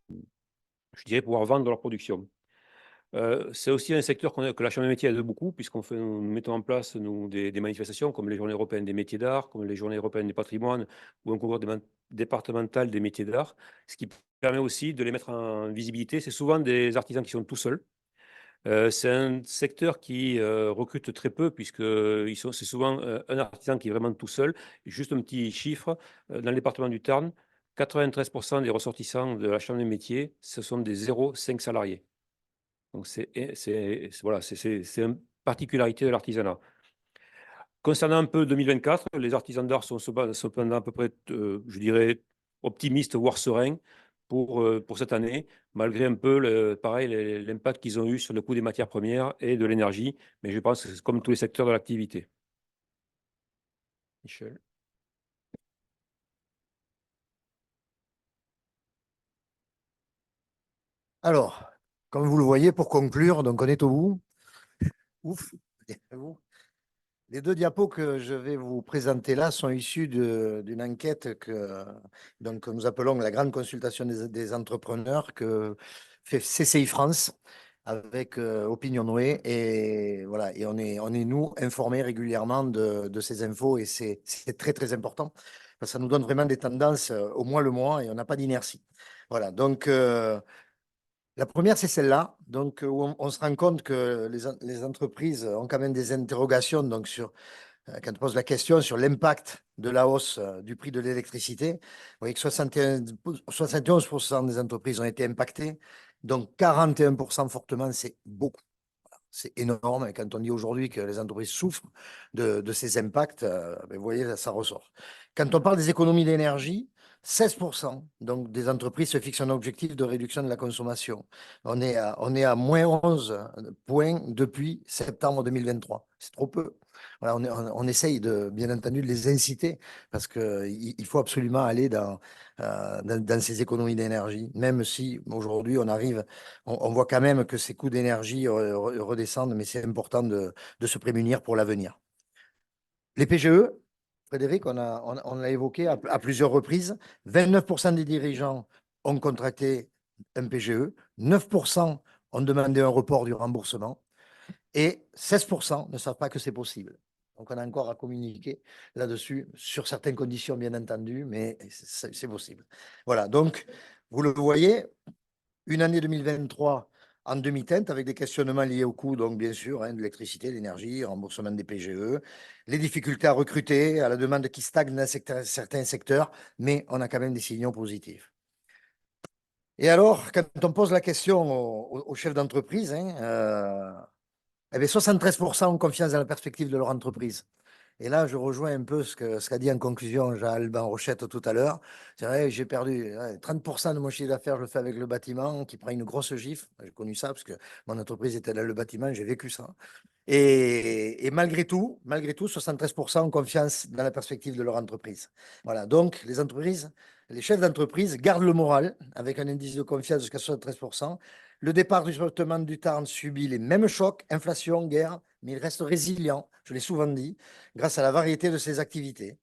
je dirais, pouvoir vendre leur production. C'est aussi un secteur que la Chambre des métiers aide beaucoup, nous mettons en place des manifestations comme les Journées européennes des métiers d'art, comme les Journées européennes du patrimoine ou un concours départemental des métiers d'art, ce qui permet aussi de les mettre en visibilité. C'est souvent des artisans qui sont tout seuls. C'est un secteur qui recrute très peu, c'est souvent un artisan qui est vraiment tout seul. Juste un petit chiffre, dans le département du Tarn, 93% des ressortissants de la Chambre des métiers, ce sont des 0,5 salariés. Donc, voilà, c'est une particularité de l'artisanat. Concernant un peu 2024, les artisans d'art sont cependant à peu près, je dirais, optimiste, voire serein pour cette année, malgré un peu, pareil, l'impact qu'ils ont eu sur le coût des matières premières et de l'énergie. Mais je pense que c'est comme tous les secteurs de l'activité. Michel. Alors, comme vous le voyez, pour conclure, donc on est au bout. Ouf. Les deux diapos que je vais vous présenter là sont issus d'une enquête que nous appelons la grande consultation des entrepreneurs que fait CCI France avec Opinionway. Et voilà, et on est nous informés régulièrement de ces infos et c'est très très important parce que ça nous donne vraiment des tendances au mois le mois et on n'a pas d'inertie. Voilà, donc la première, c'est celle-là, donc où on se rend compte que les entreprises ont quand même des interrogations donc sur quand on pose la question sur l'impact de la hausse du prix de l'électricité. Vous voyez que 71% des entreprises ont été impactées, donc 41% fortement, c'est beaucoup. C'est énorme. Et quand on dit aujourd'hui que les entreprises souffrent de ces impacts, ben, vous voyez, ça ressort. Quand on parle des économies d'énergie, 16% donc, des entreprises se fixent un objectif de réduction de la consommation. On est à moins 11 points depuis septembre 2023. C'est trop peu. Voilà, on essaye bien entendu de les inciter parce qu'il faut absolument aller dans ces économies d'énergie, même si aujourd'hui on voit quand même que ces coûts d'énergie redescendent, mais c'est important de se prémunir pour l'avenir. Les PGE, Frédéric, on l'a évoqué à plusieurs reprises, 29% des dirigeants ont contracté un PGE, 9% ont demandé un report du remboursement et 16% ne savent pas que c'est possible. Donc, on a encore à communiquer là-dessus, sur certaines conditions, bien entendu, mais c'est possible. Voilà, donc, vous le voyez, une année 2023 en demi-teinte avec des questionnements liés au coût, donc bien sûr, de l'électricité, d'énergie, remboursement des PGE, les difficultés à recruter, à la demande qui stagne dans certains secteurs, mais on a quand même des signaux positifs. Et alors, quand on pose la question aux chefs d'entreprise, 73% ont confiance dans la perspective de leur entreprise. Et là, je rejoins un peu ce qu'a dit en conclusion Jean-Alban Rochette tout à l'heure. C'est vrai, j'ai perdu 30% de mon chiffre d'affaires, je le fais avec le bâtiment qui prend une grosse gifle. J'ai connu ça parce que mon entreprise était dans le bâtiment, j'ai vécu ça. Et malgré tout, 73% ont confiance dans la perspective de leur entreprise. Voilà, donc les chefs d'entreprise gardent le moral avec un indice de confiance jusqu'à 73%. Le départ du département du Tarn subit les mêmes chocs, inflation, guerre, mais il reste résilient, je l'ai souvent dit, grâce à la variété de ses activités.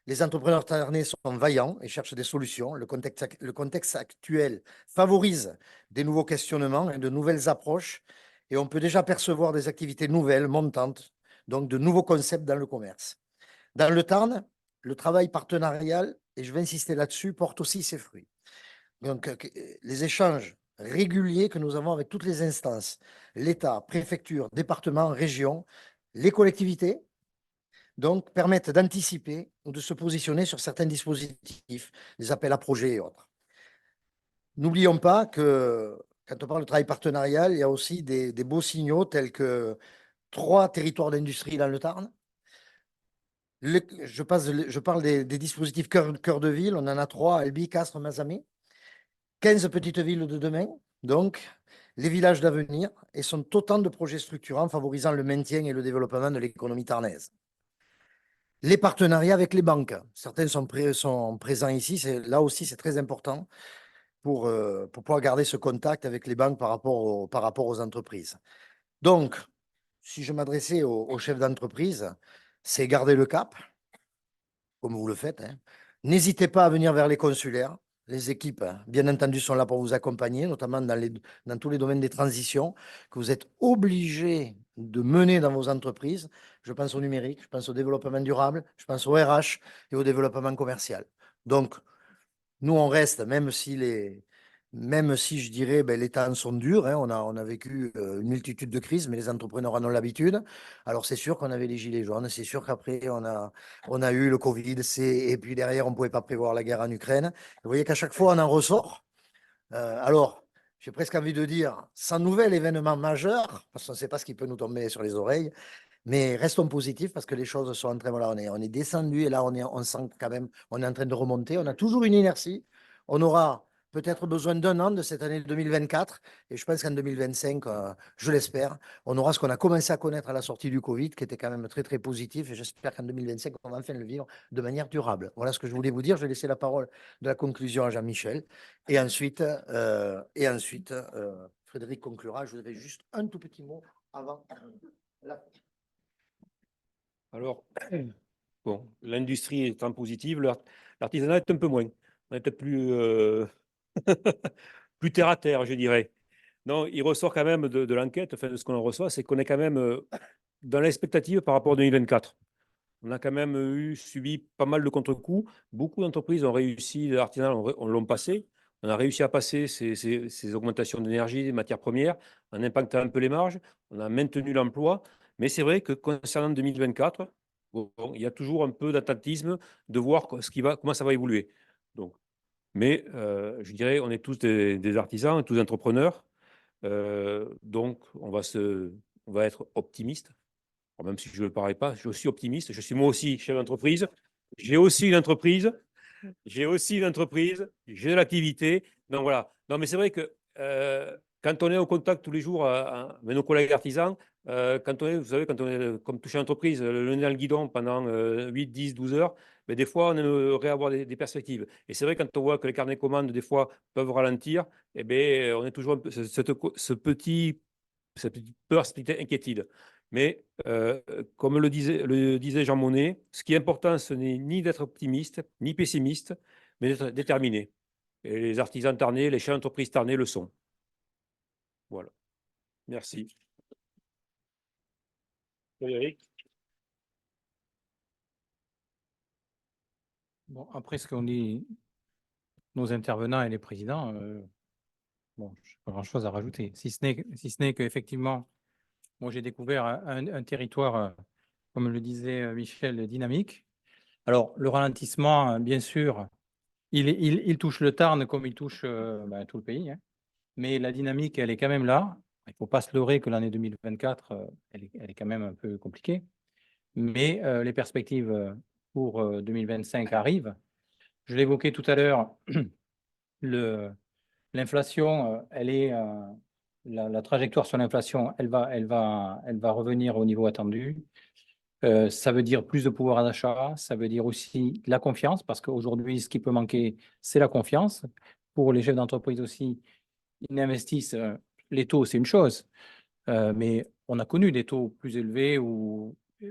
Les entrepreneurs tarnais sont vaillants et cherchent des solutions. Le contexte actuel favorise des nouveaux questionnements et de nouvelles approches et on peut déjà percevoir des activités nouvelles, montantes, donc de nouveaux concepts dans le commerce. Dans le Tarn, le travail partenarial, et je vais insister là-dessus, porte aussi ses fruits. Donc, les échanges réguliers que nous avons avec toutes les instances, l'État, préfecture, département, région, les collectivités, donc permettent d'anticiper ou de se positionner sur certains dispositifs, des appels à projets et autres. N'oublions pas que quand on parle de travail partenarial, il y a aussi des beaux signaux tels que 3 territoires d'industrie dans le Tarn. Je parle des dispositifs cœur de ville, on en a 3, Albi, Castres, Mazamet. 15 petites villes de demain, donc les villages d'avenir, et sont autant de projets structurants favorisant le maintien et le développement de l'économie tarnaise. Les partenariats avec les banques, certains sont présents ici, là aussi c'est très important pour pouvoir garder ce contact avec les banques par rapport aux entreprises. Donc, si je m'adressais aux chefs d'entreprise, c'est garder le cap, comme vous le faites. N'hésitez pas à venir vers les consulaires. Les équipes, bien entendu, sont là pour vous accompagner, notamment dans tous les domaines des transitions que vous êtes obligés de mener dans vos entreprises. Je pense au numérique, je pense au développement durable, je pense au RH et au développement commercial. Donc, nous, on reste, même si je dirais, les temps sont durs, on a vécu une multitude de crises, mais les entrepreneurs en ont l'habitude. Alors, c'est sûr qu'on avait les gilets jaunes, c'est sûr qu'après, on a eu le Covid, et puis derrière, on ne pouvait pas prévoir la guerre en Ukraine. Vous voyez qu'à chaque fois, on en ressort. Alors, j'ai presque envie de dire, sans nouvel événement majeur, parce qu'on ne sait pas ce qui peut nous tomber sur les oreilles, Mais restons positifs parce que les choses sont en train, voilà, on est descendu et là, on sent quand même, on est en train de remonter. On a toujours une inertie. On aura peut-être besoin d'un an de cette année 2024. Et je pense qu'en 2025, je l'espère, on aura ce qu'on a commencé à connaître à la sortie du Covid, qui était quand même très, très positif. Et j'espère qu'en 2025, on va enfin le vivre de manière durable. Voilà ce que je voulais vous dire. Je vais laisser la parole de la conclusion à Jean-Michel. Et ensuite, Frédéric conclura. Je voudrais juste un tout petit mot avant la Alors, bon, l'industrie est en positive, l'artisanat est un peu moins. On est peut-être plus terre à terre, je dirais. Non, il ressort quand même de l'enquête, enfin, de ce qu'on en reçoit, c'est qu'on est quand même dans l'expectative par rapport à 2024. On a quand même subi pas mal de contre-coups. Beaucoup d'entreprises ont réussi, l'artisanat on l'ont passé. On a réussi à passer ces augmentations d'énergie, des matières premières, en impactant un peu les marges. On a maintenu l'emploi. Mais c'est vrai que concernant 2024, bon, il y a toujours un peu d'attentisme de voir comment ça va évoluer. Donc, mais je dirais, on est tous des artisans, tous entrepreneurs. Donc, on va être optimiste. Alors, même si je ne le parais pas, je suis optimiste. Je suis moi aussi chef d'entreprise. J'ai aussi une entreprise. J'ai j'ai de l'activité. Donc voilà. Non, mais c'est vrai que quand on est au contact tous les jours avec nos collègues artisans, vous savez, quand on est comme touché d'entreprise, le nez dans le guidon pendant 8, 10, 12 heures, mais des fois, on aimerait avoir des perspectives. Et c'est vrai, quand on voit que les carnets de commandes, des fois, peuvent ralentir, eh bien, on est toujours un peu, cette petite peur, cette petite inquiétude. Mais comme le disait Jean Monnet, ce qui est important, ce n'est ni d'être optimiste, ni pessimiste, mais d'être déterminé. Et les artisans tarnais, les chefs d'entreprise tarnais le sont. Voilà. Merci. Frédéric. Bon, après ce qu'ont dit nos intervenants et les présidents, bon, je n'ai pas grand-chose à rajouter, si ce n'est qu'effectivement, moi j'ai découvert un territoire, comme le disait Michel, dynamique. Alors, le ralentissement, bien sûr, il touche le Tarn comme il touche tout le pays, hein. Mais la dynamique, elle est quand même là. Il ne faut pas se leurrer que l'année 2024, elle est quand même un peu compliquée. Mais les perspectives pour 2025 arrivent. Je l'évoquais tout à l'heure, l'inflation, la trajectoire sur l'inflation, elle va revenir au niveau attendu. Ça veut dire plus de pouvoir d'achat, ça veut dire aussi la confiance, parce qu'aujourd'hui, ce qui peut manquer, c'est la confiance. Pour les chefs d'entreprise aussi, ils investissent. Les taux, c'est une chose, mais on a connu des taux plus élevés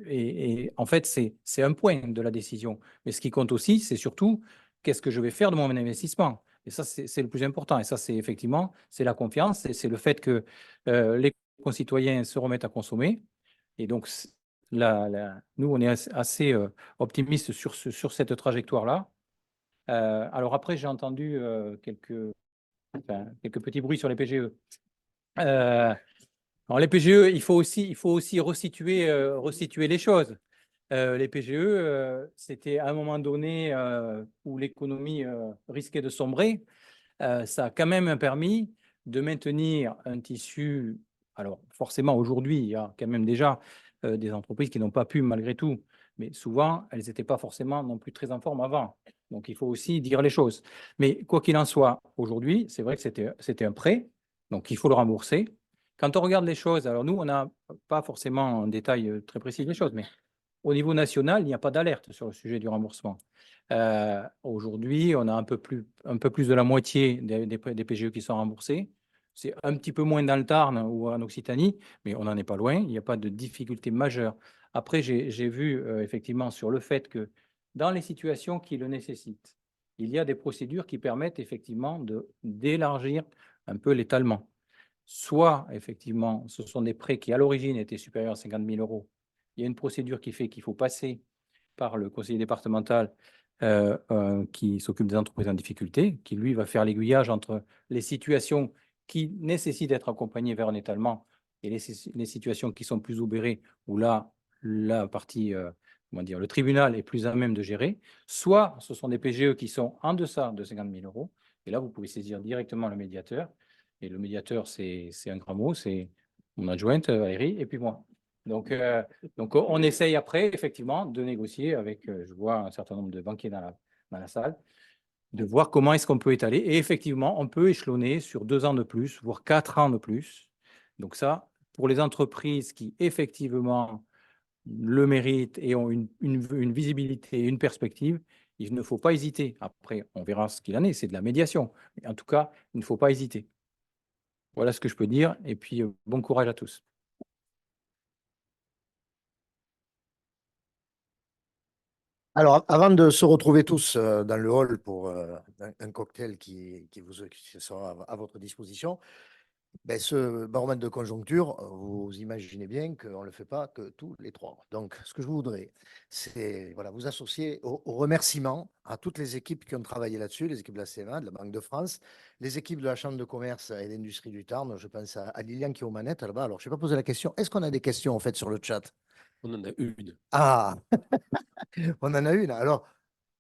et en fait, c'est un point de la décision. Mais ce qui compte aussi, c'est surtout qu'est-ce que je vais faire de mon investissement. Et ça, c'est le plus important. Et ça, c'est effectivement, c'est la confiance et c'est le fait que les concitoyens se remettent à consommer. Et donc, nous, on est assez optimistes sur cette trajectoire-là. Alors après, j'ai entendu quelques petits bruits sur les PGE. Alors les PGE, il faut aussi resituer les choses. Les PGE, c'était à un moment donné où l'économie risquait de sombrer. Ça a quand même permis de maintenir un tissu. Alors forcément, aujourd'hui, il y a quand même déjà des entreprises qui n'ont pas pu malgré tout, mais souvent, elles n'étaient pas forcément non plus très en forme avant. Donc, il faut aussi dire les choses. Mais quoi qu'il en soit, aujourd'hui, c'est vrai que c'était un prêt, donc il faut le rembourser. Quand on regarde les choses, alors nous, on n'a pas forcément en détail très précis les choses, mais au niveau national, il n'y a pas d'alerte sur le sujet du remboursement. Aujourd'hui, on a un peu plus de la moitié des PGE qui sont remboursés. C'est un petit peu moins dans le Tarn ou en Occitanie, mais on n'en est pas loin. Il n'y a pas de difficulté majeure. Après, j'ai vu effectivement sur le fait que dans les situations qui le nécessitent, il y a des procédures qui permettent effectivement d'élargir un peu l'étalement. Soit, effectivement, ce sont des prêts qui, à l'origine, étaient supérieurs à 50 000 euros. Il y a une procédure qui fait qu'il faut passer par le conseiller départemental qui s'occupe des entreprises en difficulté, qui, lui, va faire l'aiguillage entre les situations qui nécessitent d'être accompagnées vers un étalement et les situations qui sont plus obérées, où là, la partie, le tribunal est plus à même de gérer. Soit, ce sont des PGE qui sont en deçà de 50 000 euros. Et là, vous pouvez saisir directement le médiateur. Et le médiateur, c'est un grand mot, c'est mon adjointe Valérie et puis moi. Donc, on essaye après, effectivement, de négocier avec, je vois un certain nombre de banquiers dans la salle, de voir comment est-ce qu'on peut étaler. Et effectivement, on peut échelonner sur 2 ans de plus, voire 4 ans de plus. Donc ça, pour les entreprises qui, effectivement, le méritent et ont une visibilité et une perspective, il ne faut pas hésiter. Après, on verra ce qu'il en est, c'est de la médiation. Mais en tout cas, il ne faut pas hésiter. Voilà ce que je peux dire. Et puis, bon courage à tous. Alors, avant de se retrouver tous dans le hall pour un cocktail qui sera à votre disposition, ben, ce baromètre de conjoncture, vous imaginez bien qu'on ne le fait pas que tous les 3 mois. Donc, ce que je voudrais, c'est voilà, vous associer au remerciement à toutes les équipes qui ont travaillé là-dessus, les équipes de la CMA, de la Banque de France, les équipes de la Chambre de commerce et d'industrie du Tarn. Je pense à Liliane qui est aux manettes là-bas. Alors, je ne vais pas poser la question. Est-ce qu'on a des questions en fait sur le chat? On en a une. Ah, on en a une. Alors,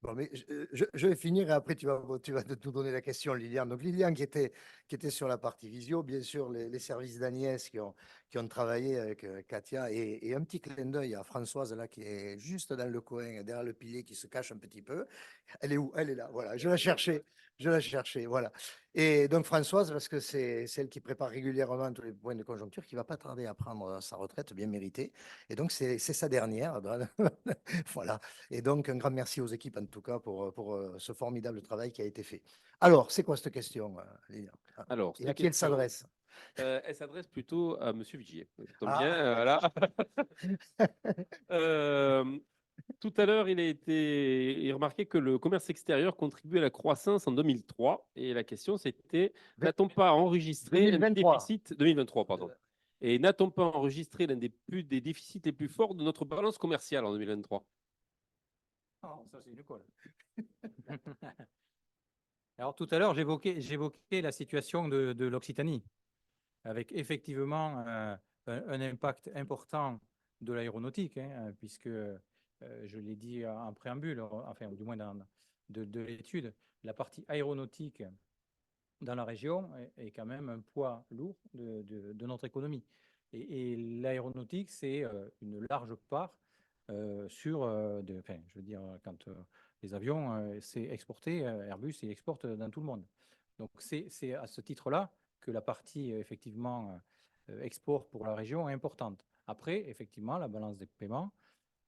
bon, mais je vais finir et après tu vas nous donner la question, Liliane. Donc, Liliane qui était sur la partie visio, bien sûr, les services d'Agnès qui ont travaillé avec Katia et un petit clin d'œil à Françoise là qui est juste dans le coin, derrière le pilier, qui se cache un petit peu. Elle est où? Elle est là, voilà. Je la cherchais, voilà. Et donc Françoise, parce que c'est celle qui prépare régulièrement tous les points de conjoncture, qui va pas tarder à prendre sa retraite bien méritée. Et donc c'est sa dernière. Voilà. Et donc un grand merci aux équipes en tout cas pour ce formidable travail qui a été fait. Alors, c'est quoi cette question, Lilian? Alors, Et à cette qui elle question, s'adresse? elle s'adresse plutôt à Monsieur Vigier. Ça tombe Ah. bien, voilà. Tout à l'heure, il remarquait que le commerce extérieur contribuait à la croissance en 2003. Et la question, c'était, n'a-t-on pas enregistré un 2023. déficit 2023, pardon. Et n'a-t-on pas enregistré l'un des déficits les plus forts de notre balance commerciale en 2023? Oh, ça, c'est une colle. Alors, tout à l'heure, j'évoquais la situation de l'Occitanie, avec effectivement un impact important de l'aéronautique, hein, puisque, je l'ai dit en préambule, enfin, du moins de l'étude, la partie aéronautique dans la région est quand même un poids lourd de notre économie. Et l'aéronautique, c'est une large part enfin, je veux dire, quand les avions, c'est exporté, Airbus, il exporte dans tout le monde. Donc, c'est à ce titre-là que la partie, effectivement, export pour la région est importante. Après, effectivement, la balance des paiements,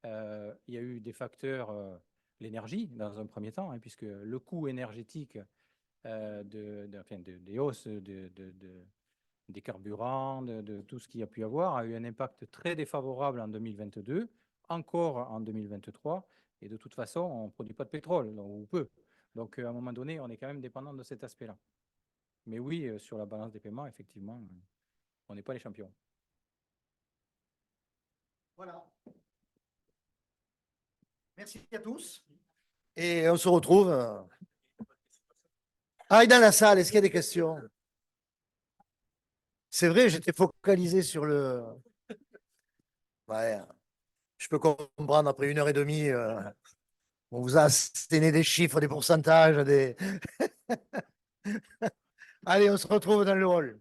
il y a eu des facteurs, l'énergie dans un premier temps, hein, puisque le coût énergétique des hausses des carburants, de tout ce qu'il y a pu avoir, a eu un impact très défavorable en 2022, encore en 2023. Et de toute façon, on ne produit pas de pétrole, ou peu. Donc, à un moment donné, on est quand même dépendant de cet aspect-là. Mais oui, sur la balance des paiements, effectivement, on n'est pas les champions. Voilà. Merci à tous. Et on se retrouve. Ah, dans la salle, est-ce qu'il y a des questions? C'est vrai, j'étais focalisé sur le. Ouais, je peux comprendre après 1 h 30. On vous a asséné des chiffres, des pourcentages, des. Allez, on se retrouve dans le hall.